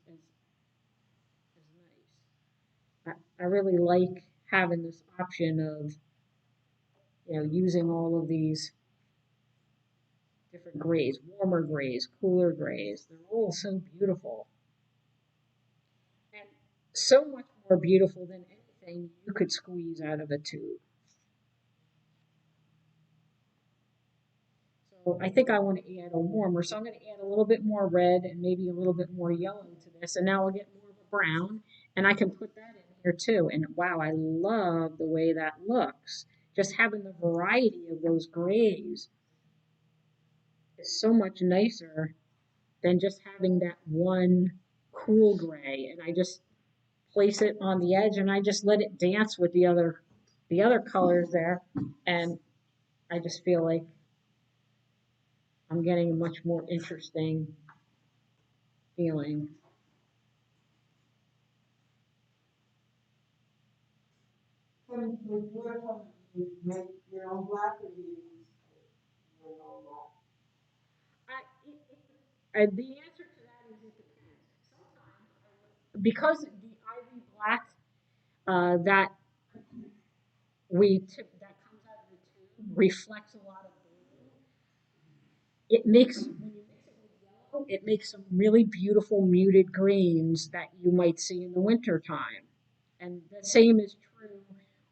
nice. I really like having this option of using all of these different grays, warmer grays, cooler grays. They're all so beautiful. And so much more beautiful than anything you could squeeze out of a tube. So I think I want to add a warmer. So I'm going to add a little bit more red and maybe a little bit more yellow to this. And now I'll get more of a brown. And I can put that in here too. And wow, I love the way that looks. Just having the variety of those grays is so much nicer than just having that one cool gray. And I just place it on the edge and I just let it dance with the other colors there. And I just feel like I'm getting a much more interesting feeling. When you're talking, you make your own black or you use your own black? The answer to that is it depends. Sometimes, because the ivory black that that comes out of the tube reflects a lot of blue, it makes when you mix it with yellow, it makes some really beautiful muted greens that you might see in the winter time. And the same is true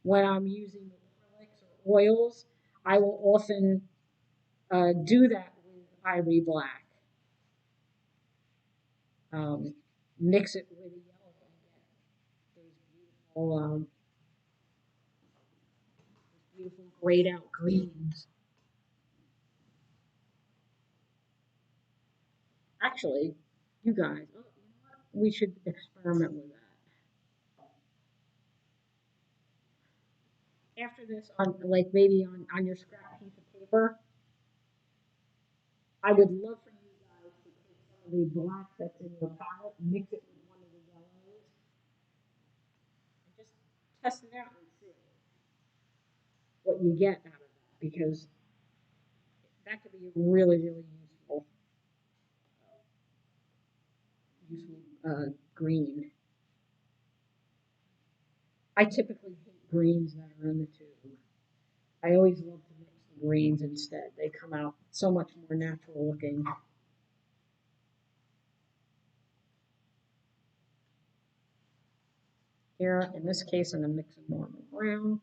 when I'm using acrylics or oils. I will often do that with ivory black. Um, Mix it with a yellow beautiful, beautiful grayed out greens. Actually, you guys, oh, you know what? We should experiment with that. After this, on like maybe on your scrap piece of paper, I would love for you guys to take some of the black that's in your palette, mix it with one of the yellows, and just test it out and see what you get out of that because that could be really, really useful green. I typically hate greens that are in the tube. I always love to mix the greens instead. They come out so much more natural looking. Here, in this case, I'm going to mix a normal brown.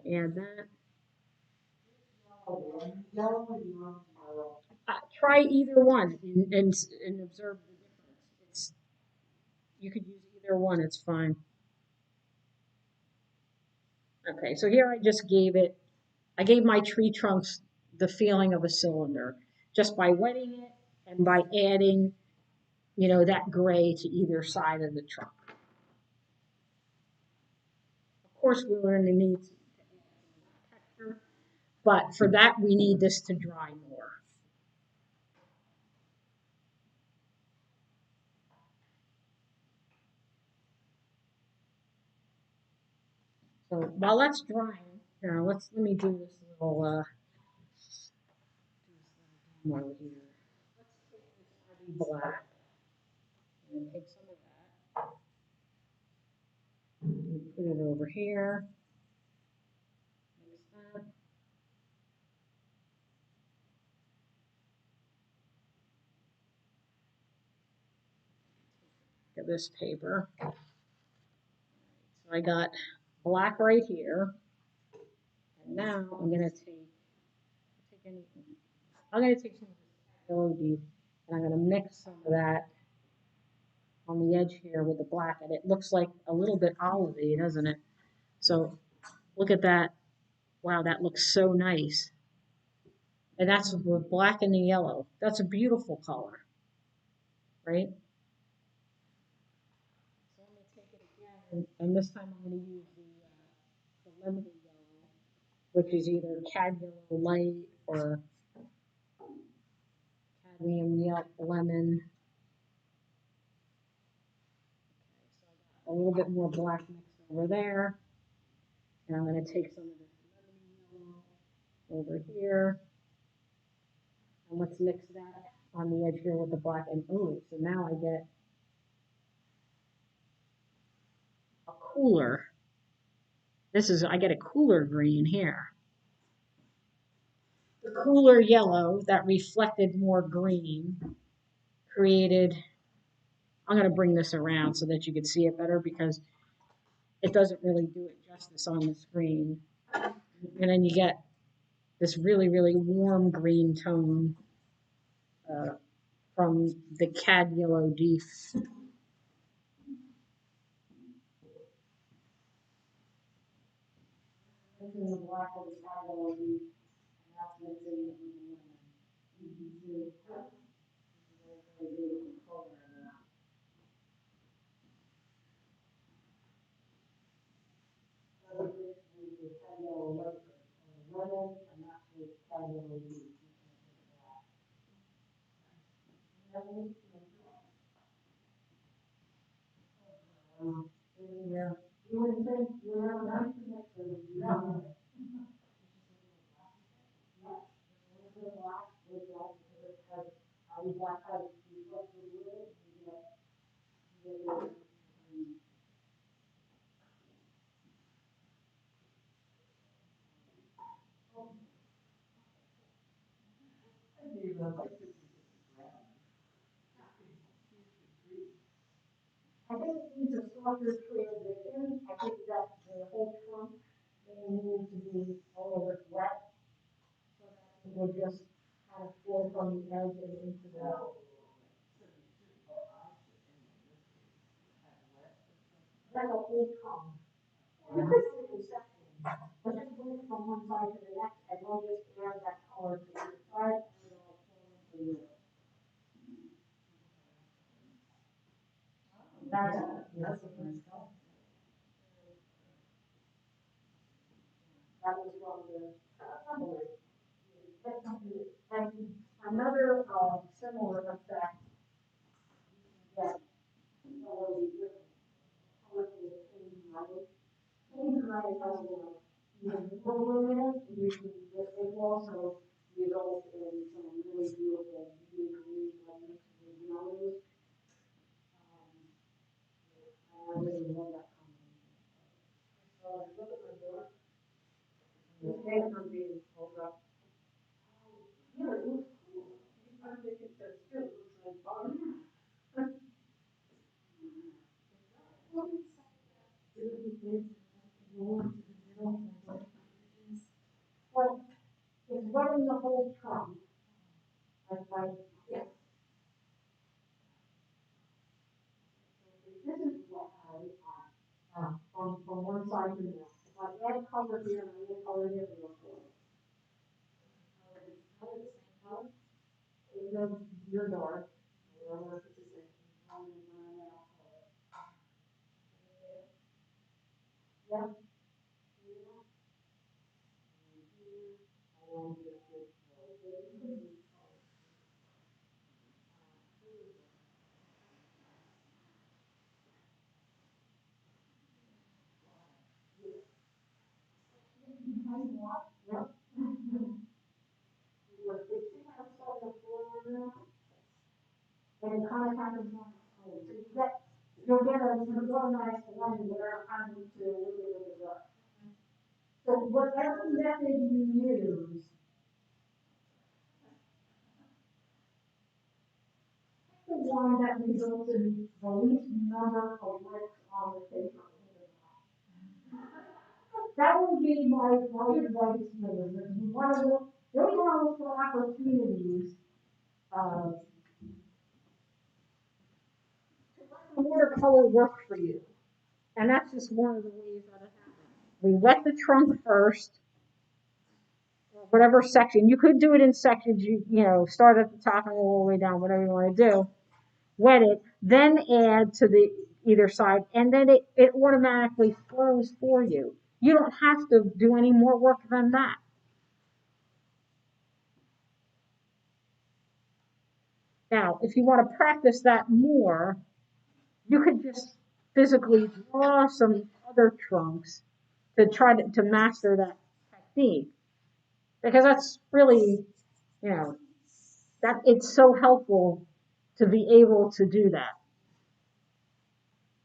Add that. Yellow or you want yellow? Try either one and observe the difference. You could use either one, it's fine. Okay, so here I gave my tree trunks the feeling of a cylinder just by wetting it and by adding, that gray to either side of the trunk. Of course, we're going to need to add some texture, but for that, we need this to dry more. So while that's drying, here, let me do this little demo here. Let's take this RB black and take some of that and put it over here. Mix that. Look at this paper. So I got black right here, and now I'm going to I'm going to take some of this LED and I'm going to mix some of that on the edge here with the black, and it looks like a little bit olivey, doesn't it? So look at that. Wow, that looks so nice. And that's the black and the yellow. That's a beautiful color, right? So I'm going to take it again, and this time I'm going to use the lemony yellow, which is either cad yellow light or cadmium yellow lemon. A little bit more black mixed over there. And I'm going to take some of this lemony yellow over here. And let's mix that on the edge here with the black. And oh, so now I get a cooler. I get a cooler green here. The cooler yellow that reflected more green created, I'm going to bring this around so that you can see it better because it doesn't really do it justice on the screen. And then you get this really, really warm green tone from the cad yellow deep. This is the black of the cad yellow deep, and that's mixing it with the lemon. You can see it's a very beautiful color in that. So this is the cad yellow lemon, and that's the cad yellow deep. Yeah. You would think you're not connected. No. I think it needs a softer transition. I think that the whole trunk may need to be a little bit wet so that it will just kind of flow from the edge and into the. like a whole column. You could do it in sections, but just move from one side to the next, and we'll just add that color to the side, and it'll pull into you. That's a nice color. That was one of the, and another, similar effect that, it also results in some really beautiful, unique elements and yellows. I really love that combination. So, look at my door. The paper being pulled up. Yeah, it looks cool. I think it does too. It looks like fun. Well, it's running the whole trunk. That's like, yeah. This is what from one side to the next. If I add color here and I add color here, it'll go. Even though you're dark, I don't know if it's the same. Yeah. And it kind of happens on its own. So you'll get a nice one without having to look at it. So whatever method you use, the one that results in the least number of licks on the paper. That would be my advice to you. You want to look, you always want to look for opportunities, to let the watercolor work for you. And that's just one of the ways that it happens. We wet the trunk first, whatever section. You could do it in sections, start at the top and go all the way down, whatever you want to do. Wet it, then add to the either side, and then it automatically flows for you. You don't have to do any more work than that. Now, if you want to practice that more, you could just physically draw some other trunks to try to master that technique. Because that's really, that it's so helpful to be able to do that.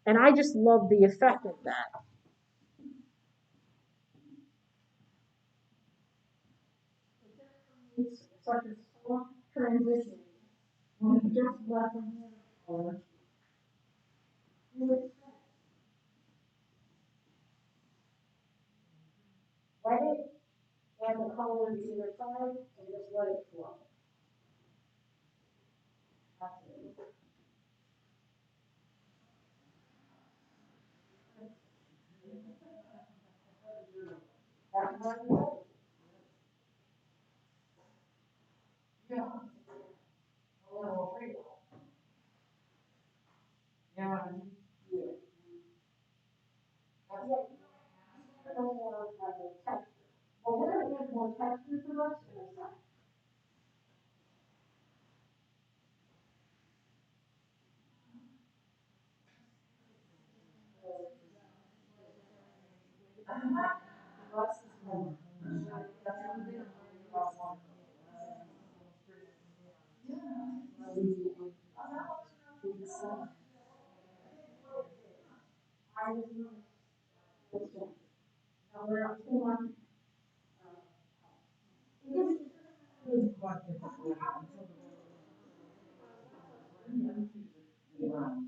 And I just love the effect of that. It's such a soft transition. When you just let them color, let it, add the color to either side, and just let it flow. That's it. That's what it is. Yeah. A little free. Yeah. Yeah. That's it. A little more texture. Well, we're going to add more texture to us in a second.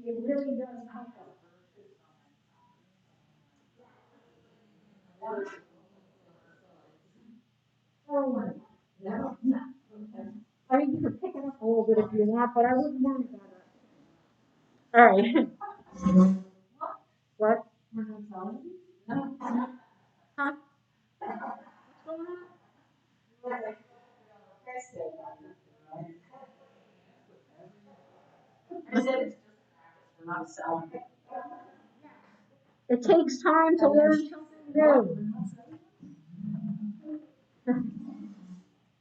It really does help us. I mean, you could pick it up a little bit if you want, but I wouldn't worry about it. All right. What? Huh? What's going on? I said it's just practice, we're not selling it. It takes time to learn something new.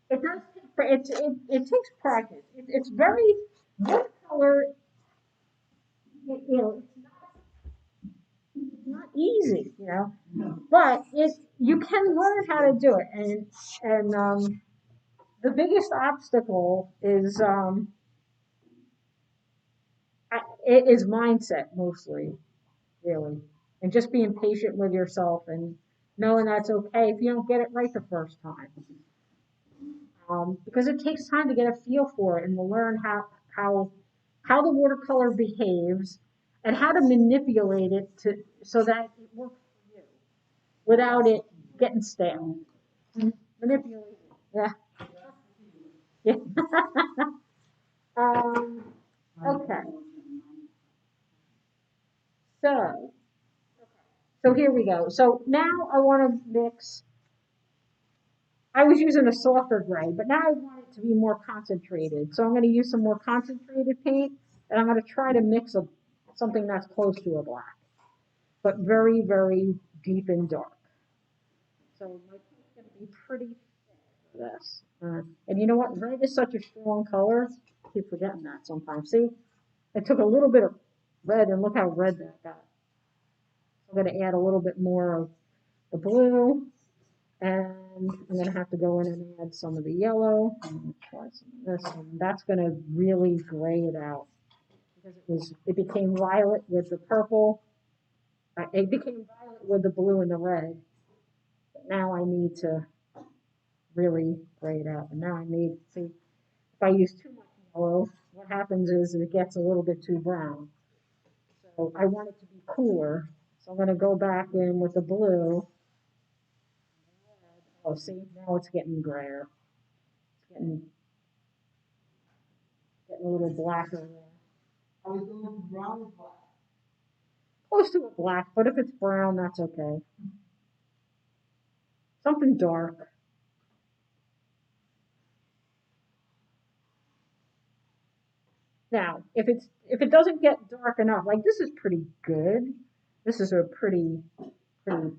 It does take, it takes practice. It's very, watercolor, you know, it's not easy, you know, but you can learn how to do it. And the biggest obstacle is, it is mindset mostly, really. And just being patient with yourself and knowing that's okay if you don't get it right the first time. Because it takes time to get a feel for it and to learn how how the watercolor behaves and how to manipulate it to so that it works for you without it getting stale. Manipulate it. Yeah. Yeah. um, okay. So here we go. So now I want to mix. I was using a softer gray, but now I want it to be more concentrated. So I'm going to use some more concentrated paint, and I'm going to try to mix something that's close to a black, but very, very deep and dark. So my paint's going to be pretty thick for this. And you know what? Red is such a strong color. I keep forgetting that sometimes. See, I took a little bit of red, and look how red that got. So I'm going to add a little bit more of the blue. And I'm going to have to go in and add some of the yellow and try some of this, and that's going to really gray it out because it became violet with the purple. It became violet with the blue and the red. But now I need to really gray it out. And now see, if I use too much yellow, what happens is it gets a little bit too brown. So I want it to be cooler. So I'm going to go back in with the blue. Oh, see, now it's getting grayer. It's getting a little blacker there. Are we going from brown to black? Close to a black, but if it's brown, that's okay. Something dark. Now, if it doesn't get dark enough, like this is pretty good. This is a pretty seems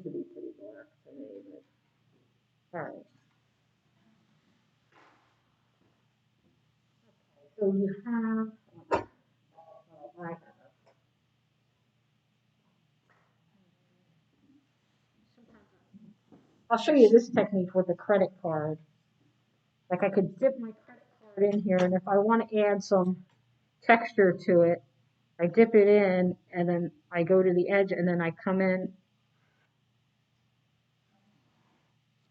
to be pretty dark to me. But, all right. So you have. I'll show you this technique with a credit card. Like I could dip my credit card in here, and if I want to add some texture to it, I dip it in, and then I go to the edge, and then I come in,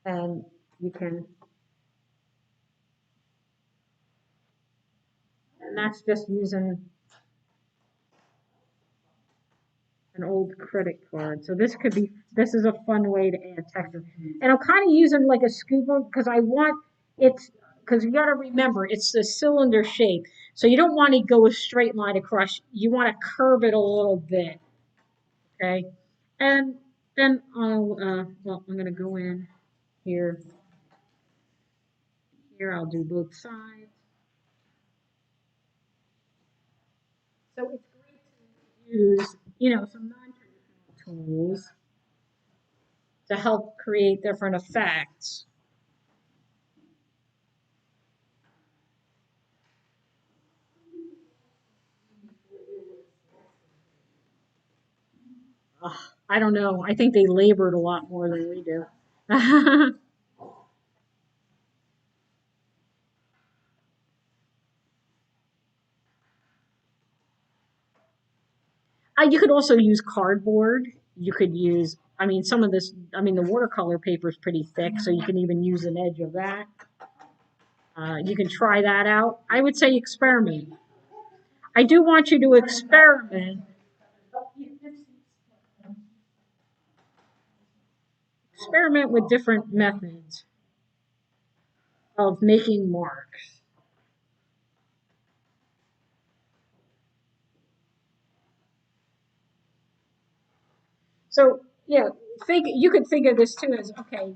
and you can, and that's just using an old credit card. So this is a fun way to add texture. And I'm kind of using like a scooper because I want because you got to remember, it's the cylinder shape. So you don't want to go a straight line across. You want to curve it a little bit. Okay. And then well, I'm going to go in here. Here, I'll do both sides. So it's great to use, some non-traditional tools to help create different effects. I don't know. I think they labored a lot more than we do. You could also use cardboard. You could use, some of this, the watercolor paper is pretty thick, so you can even use an edge of that. You can try that out. I would say experiment. I do want you to experiment. Experiment with different methods of making marks. So, yeah, you could think of this too as, okay,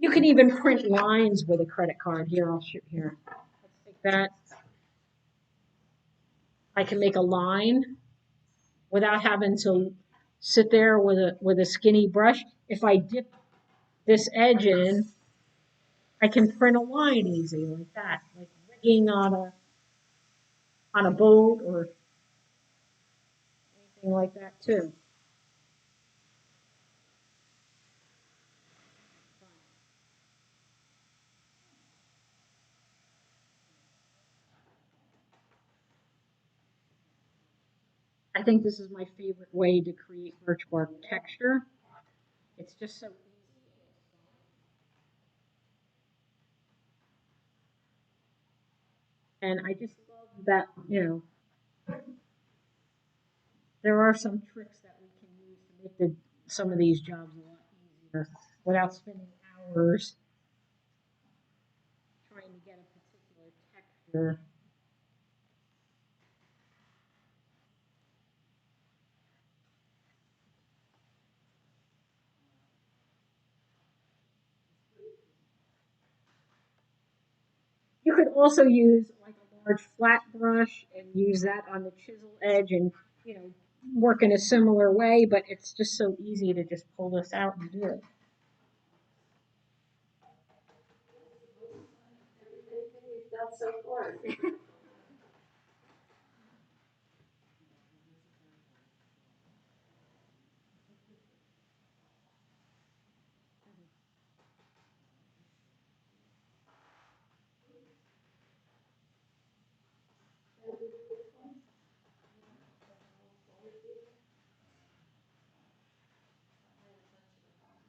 you can even print lines with a credit card. Here, I'll shoot here. Let's take that. I can make a line without having to sit there with a skinny brush. If I dip this edge in, I can print a line easy like that, like rigging on a boat or anything like that too. I think this is my favorite way to create birch bark texture. It's just so easy. And I just love that, there are some tricks that we can use to make some of these jobs a lot easier without spending hours trying to get a particular texture. You could also use like a large flat brush and use that on the chisel edge and, work in a similar way, but it's just so easy to just pull this out and do it.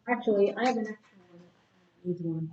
Actually, I have an extra one that needs one.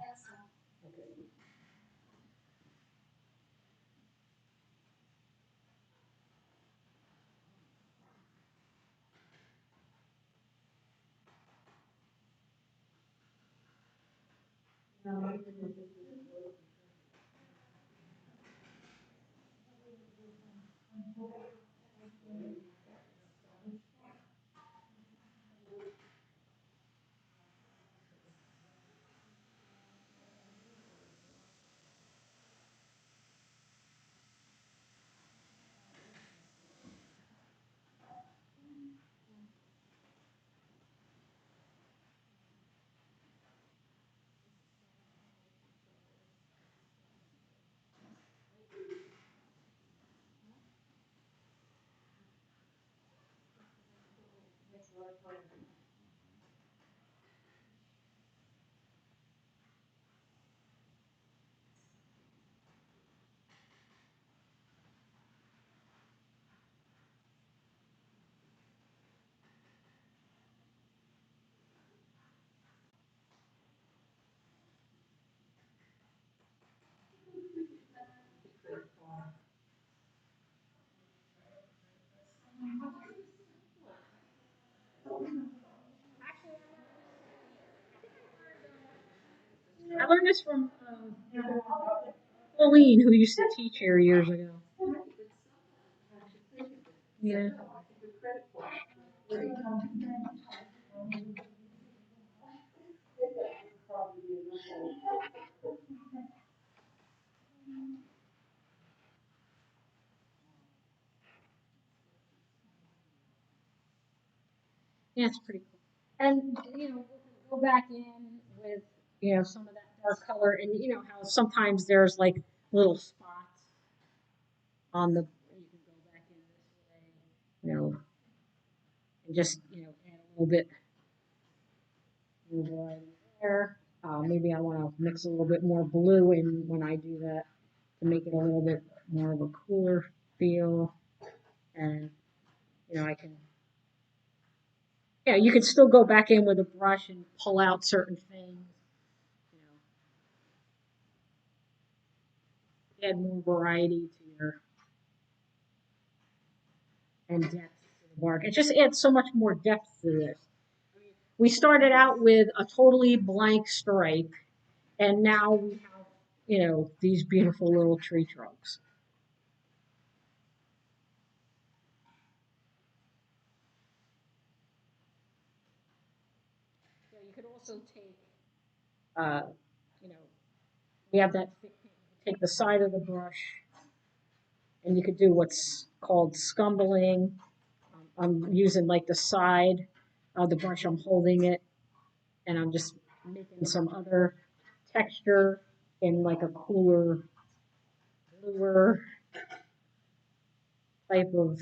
I learned this from Pauline, who used to teach here years ago. Yeah. Yeah, it's pretty cool. And go back in with some of that dark color, and you know how sometimes there's like little spots on the. You can go back in this way, and just add a little bit more variety there. Maybe I want to mix a little bit more blue in when I do that to make it a little bit more of a cooler feel, and I can. Yeah, you can still go back in with a brush and pull out certain things. Add more variety to your and depth to the bark. It just adds so much more depth to this. We started out with a totally blank stripe, and now we have, these beautiful little tree trunks. you could also take, you know, we have that thick paint. Take the side of the brush, and you could do what's called scumbling. I'm using like the side of the brush, I'm holding it, and I'm just making some other texture in like a cooler, bluer type of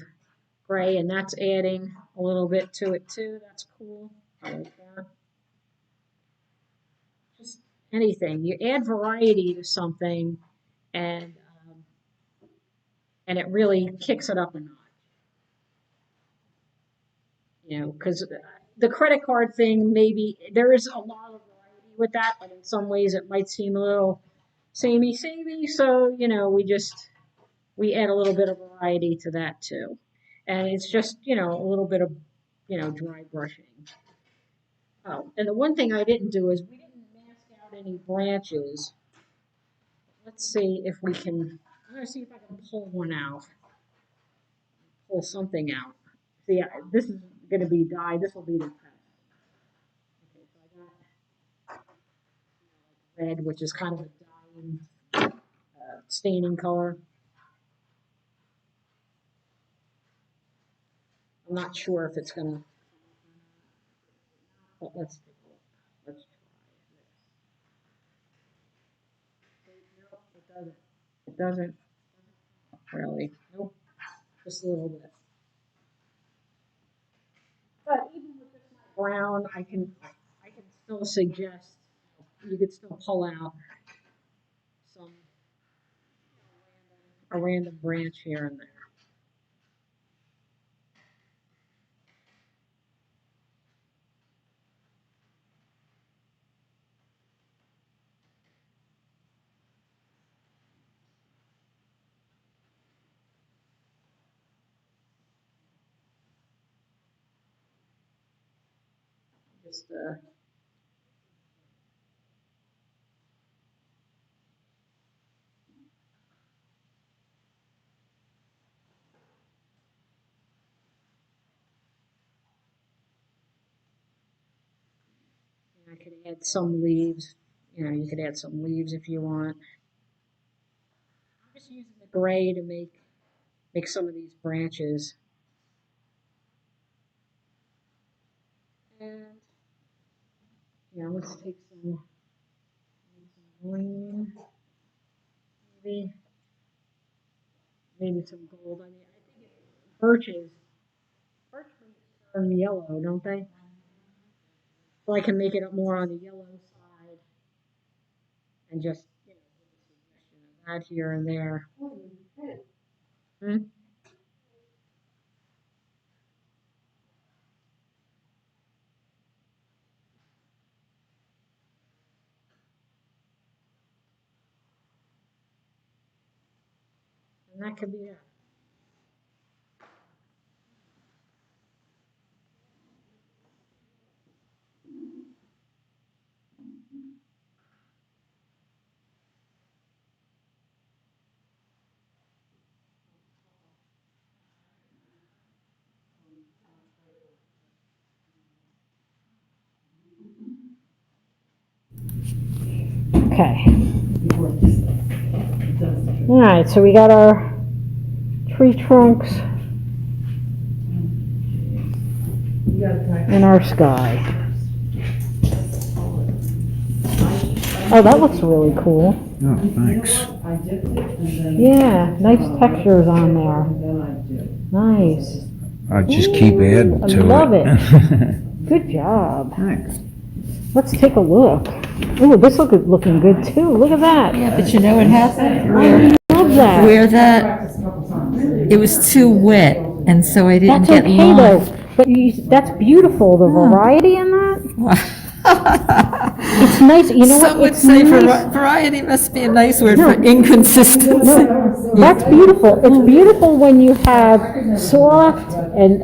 gray, and that's adding a little bit to it too. That's cool. I like that. Just anything. You add variety to something, and um, and it really kicks it up a notch. You know, because the credit card thing, maybe there is a lot of variety with that, but in some ways it might seem a little samey. So you know, we add a little bit of variety to that too, and it's just a little bit of dry brushing. Oh, and the one thing I didn't do is we didn't mask out any branches. Let's see if we can. I'm gonna see if I can pull one out, pull something out. See, this is gonna be dye. This will be the test. Okay, so I got red, which is kind of a dyeing, staining color. I'm not sure if it's gonna, but let's take a look. Let's try this. Nope, it doesn't. It doesn't really. Nope, just a little bit. But even with this brown, I can still suggest you could still pull out some a random branch here and there. Just I could add some leaves. You could add some leaves if you want. I'm just using the gray to make some of these branches. And let's take some green, maybe some gold. I mean, I think birch turn yellow, don't they? So I can make it up more on the yellow side and just give a suggestion of that here and there. Hmm? And that could be it. Okay. All right, so we got our tree trunks and our sky. Oh, that looks really cool. Oh, thanks. Yeah, nice textures on there. Nice. I'll just keep adding to it. I love it. Good job. Thanks. Let's take a look. Ooh, this looking good too. Look at that. Yeah, but you know what happened? I love that. Where that, it was too wet, and so I didn't That's get okay long. though. But that's beautiful. The variety in that. It's nice. You know Some what? would It's say nice. variety must be a nice word for inconsistency. No, that's beautiful. It's beautiful when you have soft and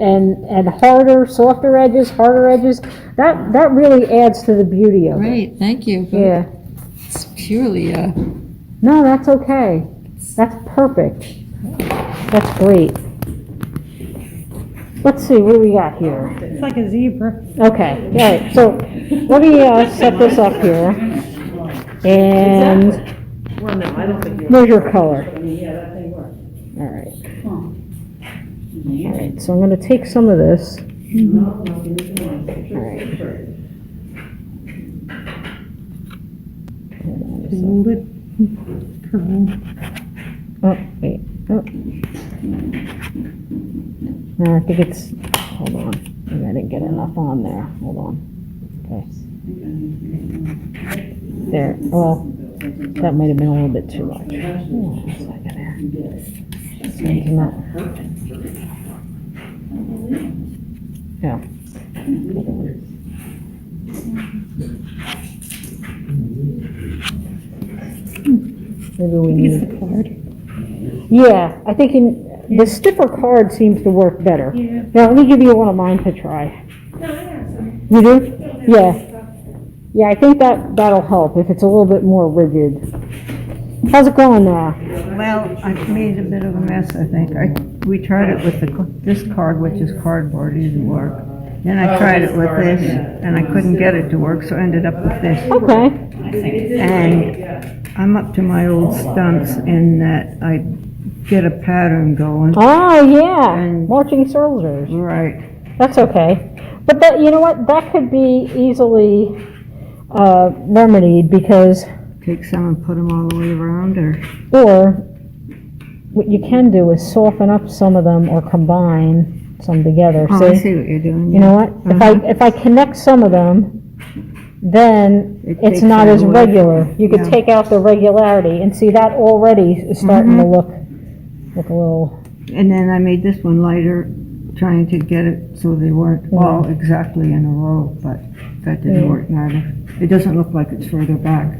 softer edges, harder edges. That really adds to the beauty of it. Great, thank you. But Yeah. it's purely, No, that's okay. That's perfect. That's great. let's see, what do we got here? It's like a zebra. Okay, all right, so let me set this up here. And Well, no, I don't think you. where's your color? Yeah, that thing works. All right. All right, so I'm going to take some of this. All right. Hold it. Oh, wait. Oh. No, I think it's, hold on. Maybe I didn't get enough on there. Hold on. Okay. There. Well, that might have been a little bit too much. Hold on a second there. Changing that. Yeah. Maybe we need the card. Yeah, I think the stiffer card seems to work better. Yeah. Now, let me give you one of mine to try. You do? Yeah. Yeah, I think that'll help if it's a little bit more rigid. How's it going now? Well, I made a bit of a mess, I think. We tried it with this card, which is cardboard, it didn't work. Then I tried it with this, and I couldn't get it to work, so I ended up with this. Okay. And I'm up to my old stunts in that I get a pattern going. Oh, yeah. And- Marching soldiers. Right. That's okay. But that, you know what? That could be easily remedied because, Take some and put them all the way around, or? or what you can do is soften up some of them or combine some together. Oh, I see what you're doing. You know what? If I connect some of them, then It it's takes not that as away. regular. You could Yeah. take out the regularity and see that already is starting to look a little. And then I made this one lighter, trying to get it so they weren't all exactly in a row, but that didn't work neither. It doesn't look like it's further back.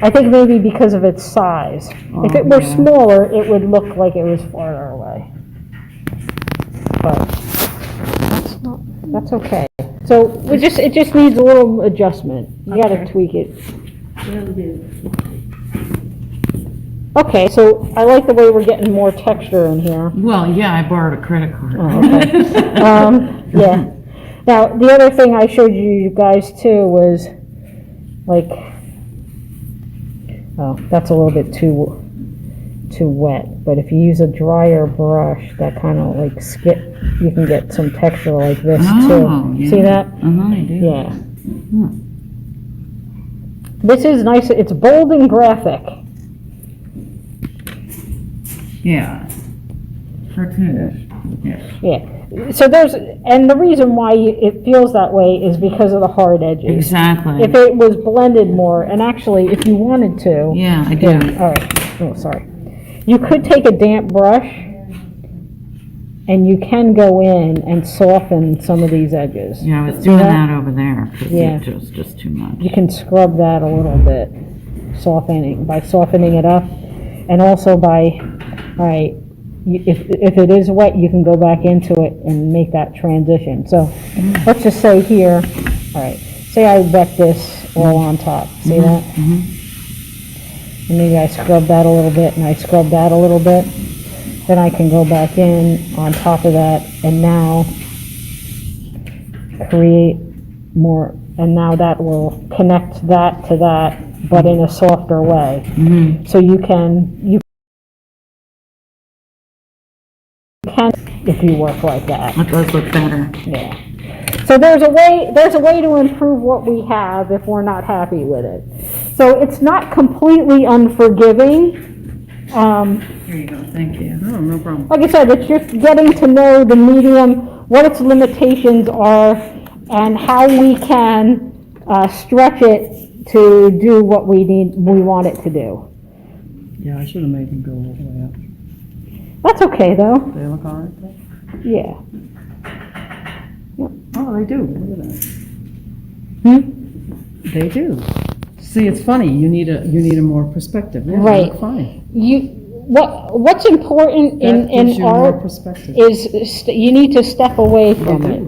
I think maybe because of its size. If it were yeah. smaller, it would look like it was farther away. But that's okay. So it just needs a little adjustment. You gotta tweak it. Okay, so I like the way we're getting more texture in here. Well, yeah, I borrowed a credit card. Oh, okay. Yeah. Now, the other thing I showed you guys too was like, oh, that's a little bit too wet. But if you use a drier brush, that kind of like you can get some texture like this too. Oh, yeah. See that? I do. Yeah. This is nice. It's bold and graphic. Yeah. Cartoonish. Yes. Yeah. So and the reason why it feels that way is because of the hard edges. Exactly. If it was blended more, and actually, if you wanted to. Yeah, I do. All right. Oh, sorry. You could take a damp brush, and you can go in and soften some of these edges. Yeah, I was See doing that over there. 'Cause Yeah. it was just too much. You can scrub that a little bit, by softening it up, and also by, all right, if it is wet, you can go back into it and make that transition. So let's just say here, all right, say I wet this all on top. See that? And maybe I scrub that a little bit, and I scrub that a little bit. Then I can go back in on top of that, and now create more, and now that will connect that to that, but in a softer way. So you can if you work like that. It does look better. Yeah. So there's a way to improve what we have if we're not happy with it. So it's not completely unforgiving. Here you go. Thank you. Oh, no problem. Like I said, it's just getting to know the medium, what its limitations are, and how we can stretch it to do what we want it to do. Yeah, I should have made them go all the way up. That's okay, though. They look all right, though? Yeah. Oh, they do, look at that. Hmm? They do. See, it's funny, you need a more perspective. Yeah, they Right. look fine. What's important That gives in you more art perspective. is you need to step away from it.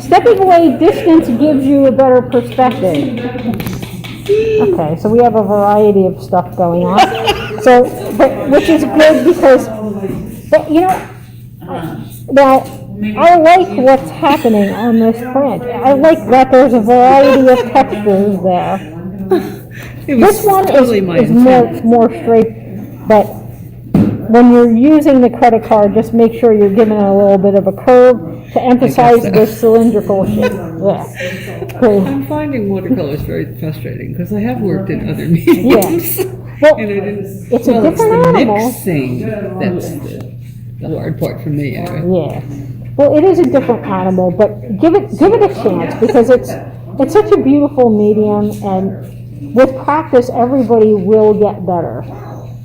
Stepping away, distance gives you a better perspective. Okay, so we have a variety of stuff going on. So, but, which is good because, but you know, now, I like what's happening on this print. I like that there's a variety of textures there. This one is more straight, but when you're using the credit card, just make sure you're giving it a little bit of a curve to emphasize the cylindrical shape. Yeah. Cool. I'm finding watercolors very frustrating because I have worked in other mediums. Yeah. Well, And I didn't, it's a different the animal. mixing that's the hard part for me. Anyway. Yeah. Well, it is a different animal, but give it a chance because it's such a beautiful medium, and with practice, everybody will get better.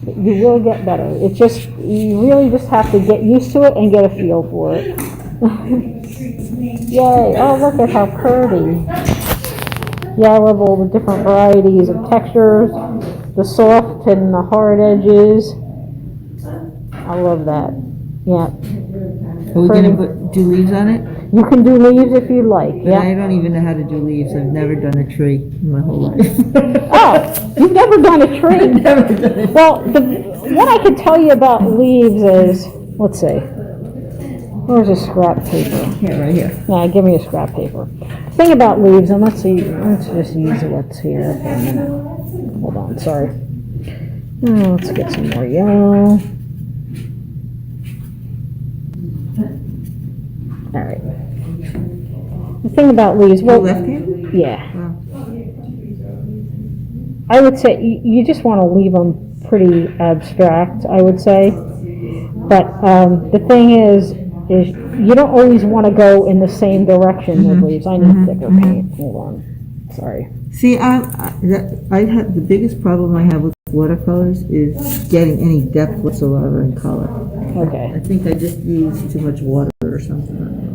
You will get better. It's just, you really just have to get used to it and get a feel for it. Yay! Oh, look at how pretty. Yeah, I love all the different varieties of textures, the soft and the hard edges. I love that. Yeah. Are we going to do leaves on it? You can do leaves if you like, But yeah. I don't even know how to do leaves. I've never done a tree in my whole life. Oh, you've never done a tree? Never done it. Well, what I could tell you about leaves is, let's see, where's a scrap paper? Yeah, right here. Yeah, give me a scrap paper. Thing about leaves, and let's just use what's here for a minute. Hold on, sorry. Let's get some more yellow. All right. The thing about leaves, well, Left-handed? yeah. Wow. I would say you just want to leave them pretty abstract, I would say. But the thing is you don't always want to go in the same direction with leaves. I need thicker paint. Hold on. Sorry. See, I have the biggest problem I have with watercolors is getting any depth whatsoever in color. Okay. I think I just use too much water or something. I don't know.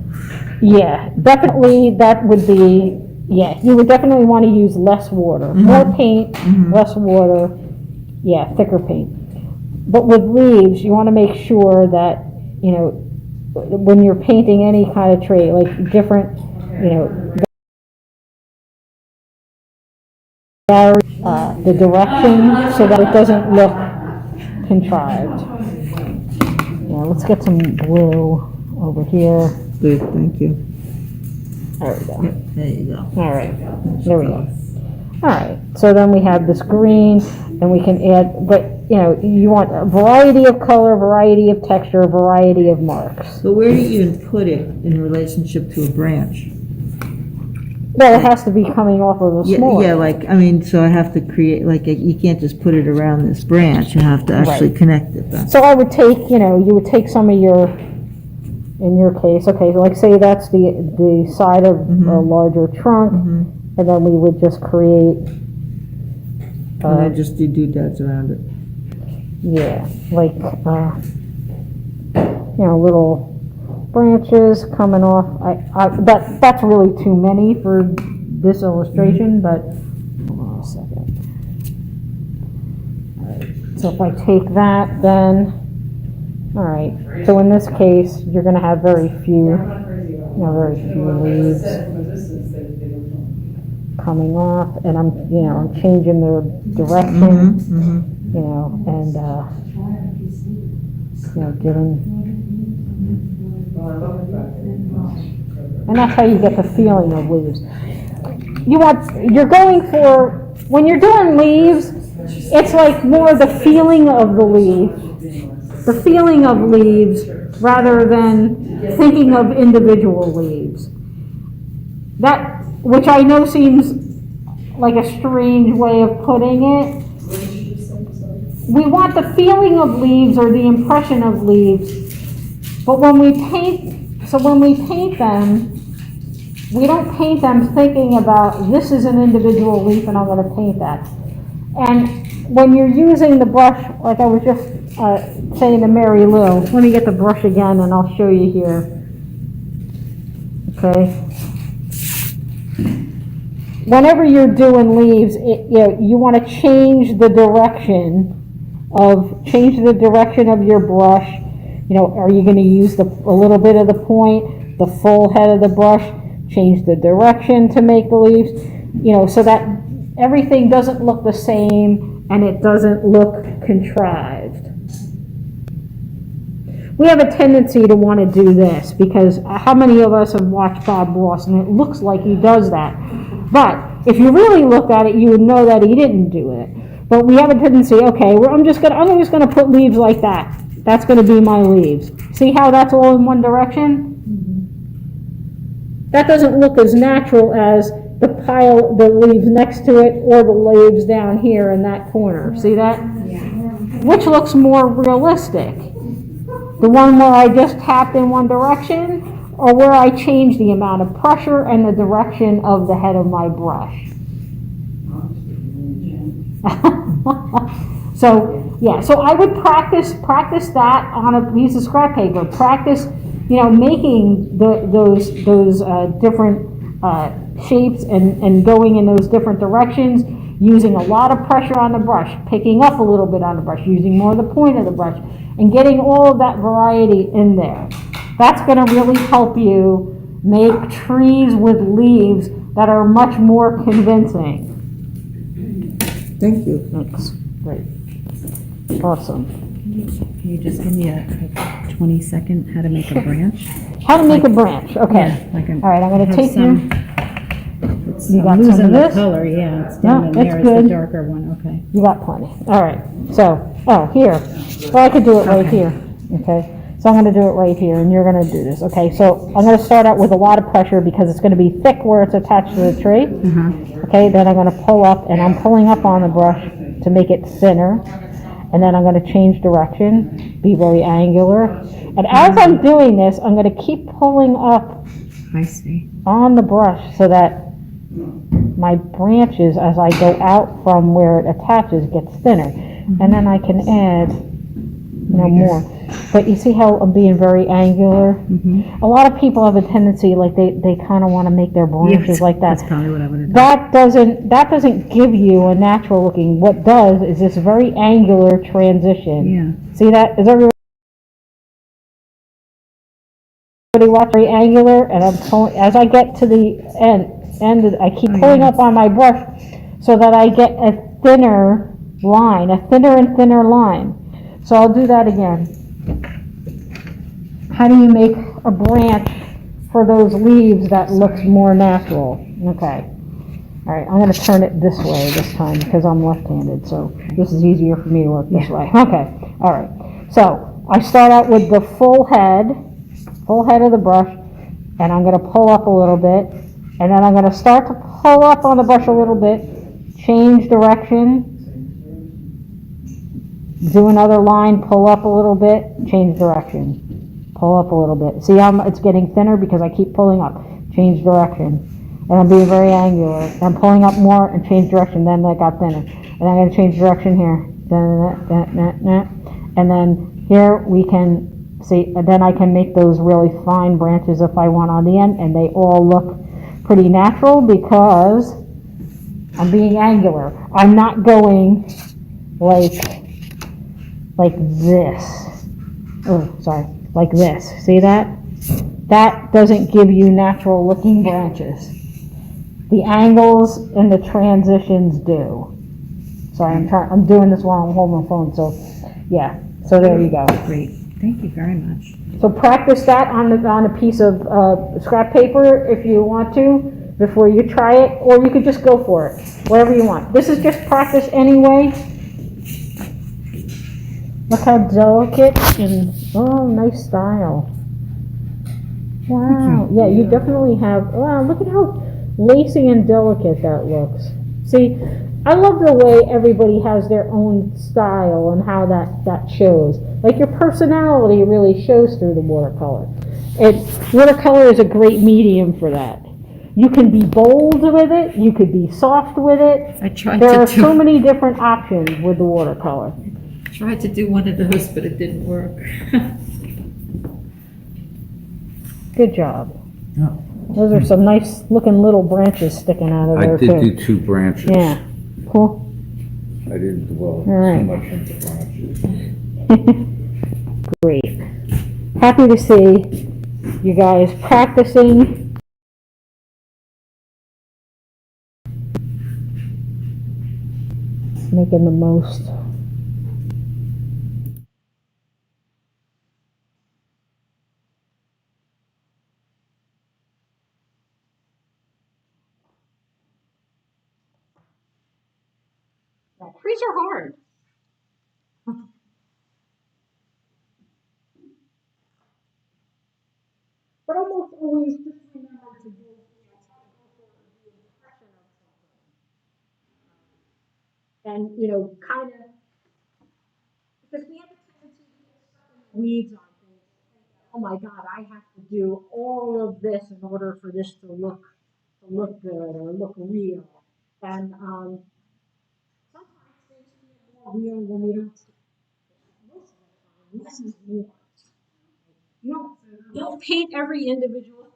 Yeah, definitely that would be, yeah, you would definitely want to use less water. More paint, less water, yeah, thicker paint. But with leaves, you want to make sure that, you know, when you're painting any kind of tree, like different, you know, the direction so that it doesn't look contrived. Yeah, let's get some blue over here. Good, thank you. There we go. There you go. All right, there we go. All right, so then we have this green, and we can add, but, you know, you want a variety of color, variety of texture, variety of marks. But where do you even put it in relationship to a branch? Well, it has to be coming off of a smaller. Yeah, like, I mean, so I have to create, like, you can't just put it around this branch, you have to actually Right. connect it then. So I would take, you know, you would take some of your, in your case, okay, like say that's the side of a larger trunk, and then we would just create, And then just do doodads around it. yeah, like, you know, little branches coming off. That's really too many for this illustration, but hold on a second. All right, so if I take that, then, all right, so in this case, you're going to have very few leaves coming off, and I'm changing the direction, you know, and giving. And that's how you get the feeling of leaves. You're going for, when you're doing leaves, it's like more the feeling of the leaf. The feeling of leaves rather than thinking of individual leaves. That, which I know seems like a strange way of putting it. We want the feeling of leaves or the impression of leaves, but when we paint them, we don't paint them thinking about this is an individual leaf and I'm going to paint that. And when you're using the brush, like I was just saying to Mary Lou, let me get the brush again and I'll show you here. Okay. Whenever you're doing leaves, you want to change the direction of your brush. You know, are you going to use a little bit of the point, the full head of the brush, change the direction to make the leaves, you know, so that everything doesn't look the same and it doesn't look contrived. We have a tendency to want to do this because how many of us have watched Bob Ross and it looks like he does that. But if you really look at it, you would know that he didn't do it. But we have a tendency, okay, I'm just gonna put leaves like that. That's gonna be my leaves. See how that's all in one direction? That doesn't look as natural as the leaves next to it or the leaves down here in that corner. See that? Which looks more realistic? The one where I just tapped in one direction, or where I changed the amount of pressure and the direction of the head of my brush? So, yeah, so I would practice that on a piece of scrap paper. Practice, making those different shapes and going in those different directions, using a lot of pressure on the brush, picking up a little bit on the brush, using more of the point of the brush, and getting all of that variety in there. That's going to really help you make trees with leaves that are much more convincing. Thank you. That's great. Awesome. Can you just give me a 20-second how to make a branch? How to make a branch, okay. Yeah, like All right, I'm going to take some. You got I'm some losing of the this? color, yeah, it's down No, in it's there, it's the good. darker one, okay. You got plenty. All right. So, here. Well, I could do it right Okay. here. Okay. So I'm going to do it right here, and you're going to do this. Okay. So I'm going to start out with a lot of pressure because it's going to be thick where it's attached to the tree. Okay. Then I'm going to pull up, and I'm pulling up on the brush to make it thinner. And then I'm going to change direction, be very angular. And as I'm doing this, I'm going to keep pulling up I see. on the brush so that my branches, as I go out from where it attaches, gets thinner. And then I can add, more. But you see how I'm being very angular? A lot of people have a tendency, like they kind of want to make their branches like that. That's probably what I would have done. That doesn't give you a natural looking. What does is this very angular transition. Yeah. See that? Is everybody watch very angular? And I'm pulling as I get to the end. I keep pulling up on my brush so that I get a thinner line, a thinner and thinner line. So I'll do that again. How do you make a branch for those leaves that looks more natural? Okay. All right, I'm going to turn it this way this time because I'm left-handed, so this is easier for me to work this way. Okay. All right. So I start out with the full head of the brush, and I'm going to pull up a little bit. And then I'm going to start to pull up on the brush a little bit, change direction, do another line, pull up a little bit, change direction, pull up a little bit. See how it's getting thinner because I keep pulling up, change direction. And I'm being very angular. And I'm pulling up more and change direction, then that got thinner. And I'm going to change direction here. And then here we can see, and then I can make those really fine branches if I want on the end, and they all look pretty natural because I'm being angular. I'm not going like this. Oh, sorry, like this. See that? That doesn't give you natural looking branches. The angles and the transitions do. Sorry, I'm doing this while I'm holding my phone, so yeah. So there you go. Great, thank you very much. So practice that on a piece of scrap paper if you want to before you try it, or you could just go for it, whatever you want. This is just practice anyway. Look how delicate and, oh, nice style. Wow, yeah, you definitely have, wow, look at how lacy and delicate that looks. See, I love the way everybody has their own style and how that shows. Like your personality really shows through the watercolor. Watercolor is a great medium for that. You can be bold with it, you could be soft with it. There are so many different options with the watercolor. Tried to do one of those, but it didn't work. Good job. Yeah. Those are some nice looking little branches sticking out of I there did too. do 2 branches. Yeah, cool. I didn't dwell right. too much into branches. Great. Happy to see you guys practicing. making the most. Trees are hard. But almost always just remember to do, try to go for the impression of something. And, kind of, because we have a tendency to get stuck in the weeds on things. Oh my God, I have to do all of this in order for this to look good or look real. And sometimes things feel more real when we don't. Most of the time, less is more. You don't paint every individual.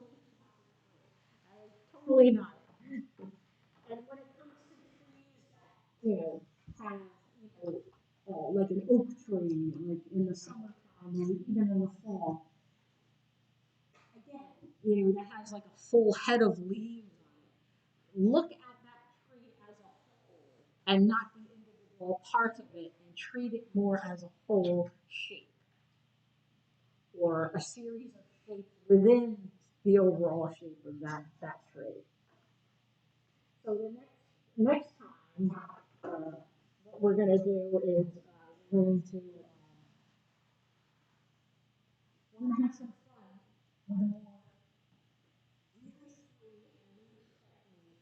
Totally not. And when it comes to trees that, have, like an oak tree, like in the summertime or even in the fall, again, that has like a full head of leaves on it. Look at that tree as a whole and not the individual parts of it and treat it more as a whole shape or a series of shapes within the overall shape of that tree. So the next time, what we're going to do is we're going to have some fun with a more really free and loose technique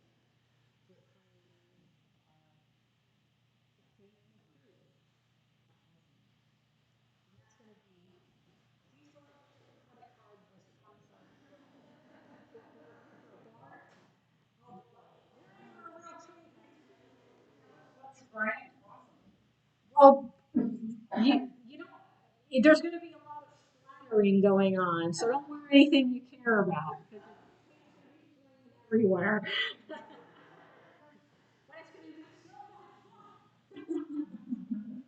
to create material. And that's going to be these are credit card was sponsored for dark. Oh boy, there are real tree that's right. Well, you don't. There's going to be a lot of splattering going on, so don't wear anything you care about because it's everywhere. But it's going to be so much fun.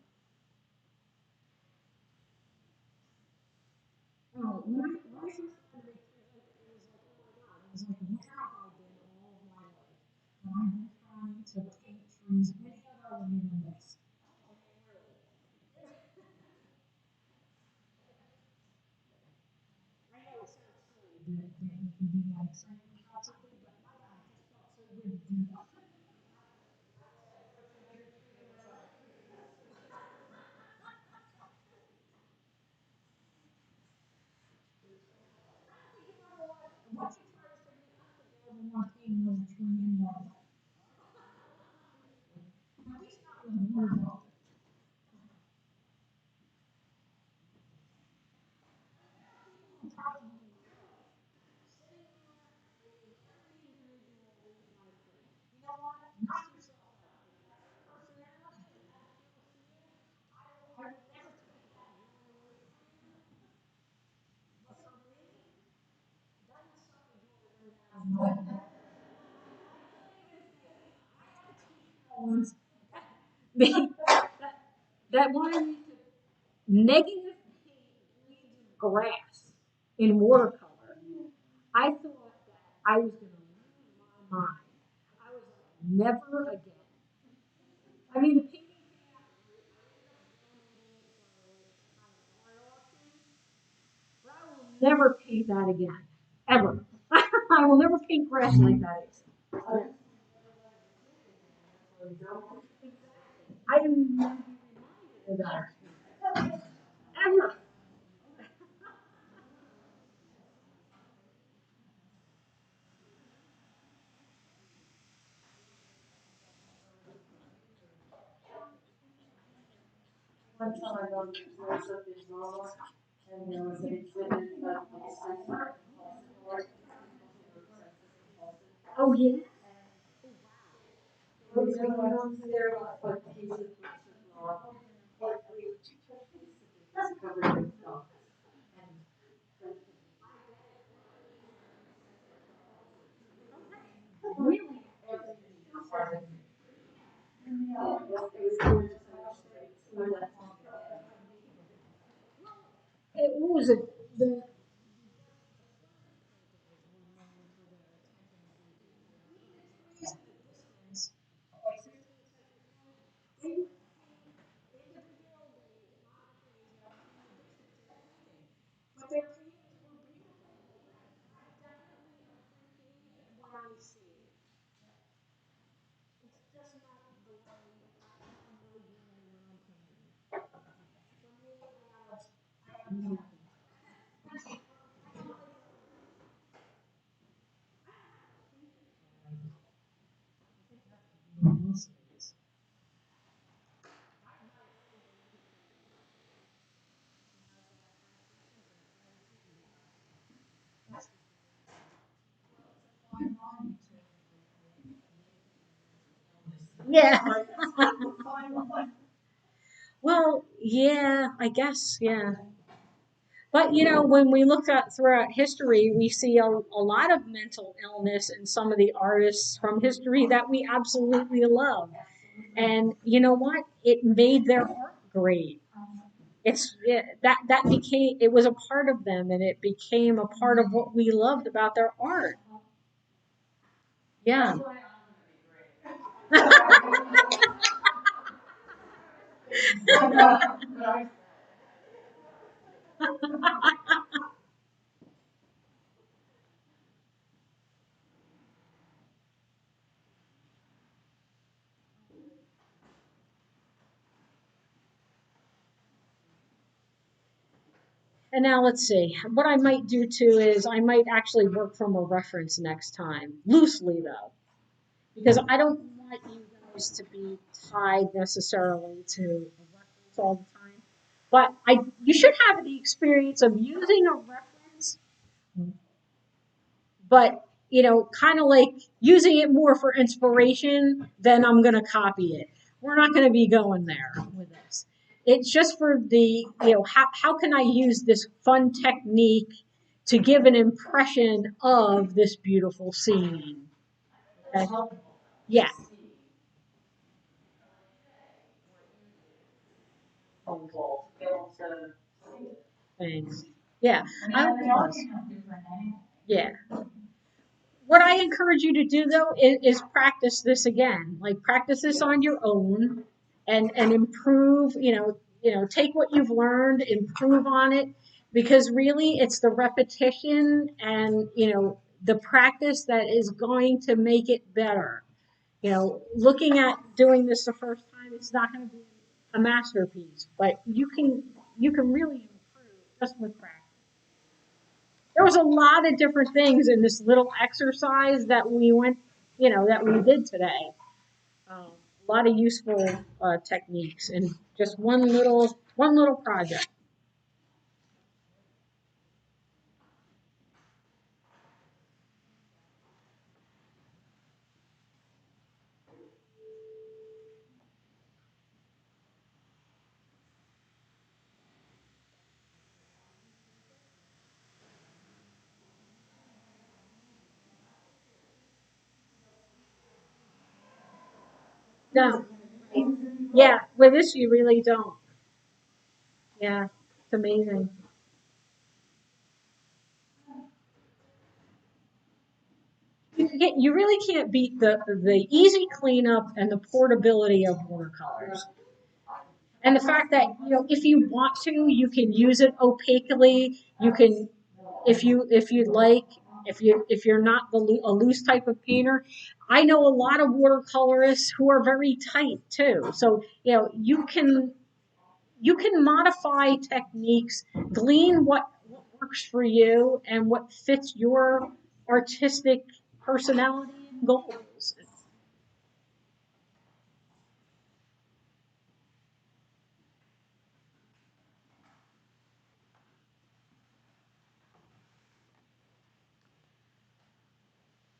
Oh, when I first started it was like, oh my God, I was like, where have I been all of my life? And I've been trying to paint trees any other way than this. I mean, really. I know it sounds silly that you can be that excited about something, but my God, it just felt so good to do that. Once you try to say you have to go and want painting as a tree anymore. At least not with water. That wanted me to negative paint blades of grass in watercolor. I thought that I was going to lose my mind. I was like, never again. I mean, the painting came out great. I ended up donating it for like kind of art auction, but I will never paint that again, ever. I will never paint grass like that again. I didn't even want to be reminded of that. Ever. One time I went to dress up in Rome, and there was an exhibit of like science art, art, Oh, yeah? there was like pieces of rock, like we covered in stuff. Really? What was it? The Yeah. Well, yeah, I guess, yeah. But you know, when we look at throughout history, we see a lot of mental illness in some of the artists from history that we absolutely love. And you know what? It made their art great. That became, it was a part of them, and it became a part of what we loved about their art. Yeah. And now let's see. What I might do too is I might actually work from a reference next time, loosely though, because I don't want you guys to be tied necessarily to a reference all the time. But you should have the experience of using a reference, but you know, kind of like using it more for inspiration than I'm going to copy it. We're not going to be going there with this. It's just for the, you know, how can I use this fun technique to give an impression of this beautiful scene? Okay? Yeah. Thanks. Yeah. Yeah. What I encourage you to do though is practice this again. Like practice this on your own and improve, take what you've learned, improve on it because really it's the repetition and, the practice that is going to make it better. Looking at doing this the first time, it's not going to be a masterpiece, but you can really improve just with practice. There was a lot of different things in this little exercise that we went, that we did today. A lot of useful techniques in just one little project. No, yeah, with this you really don't. Yeah, it's amazing. You really can't beat the easy cleanup and the portability of watercolors. And the fact that, if you want to, you can use it opaquely. You can, if you'd like, if you're not a loose type of painter. I know a lot of watercolorists who are very tight too. So, you can modify techniques, glean what works for you and what fits your artistic personality and goals.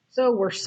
So we're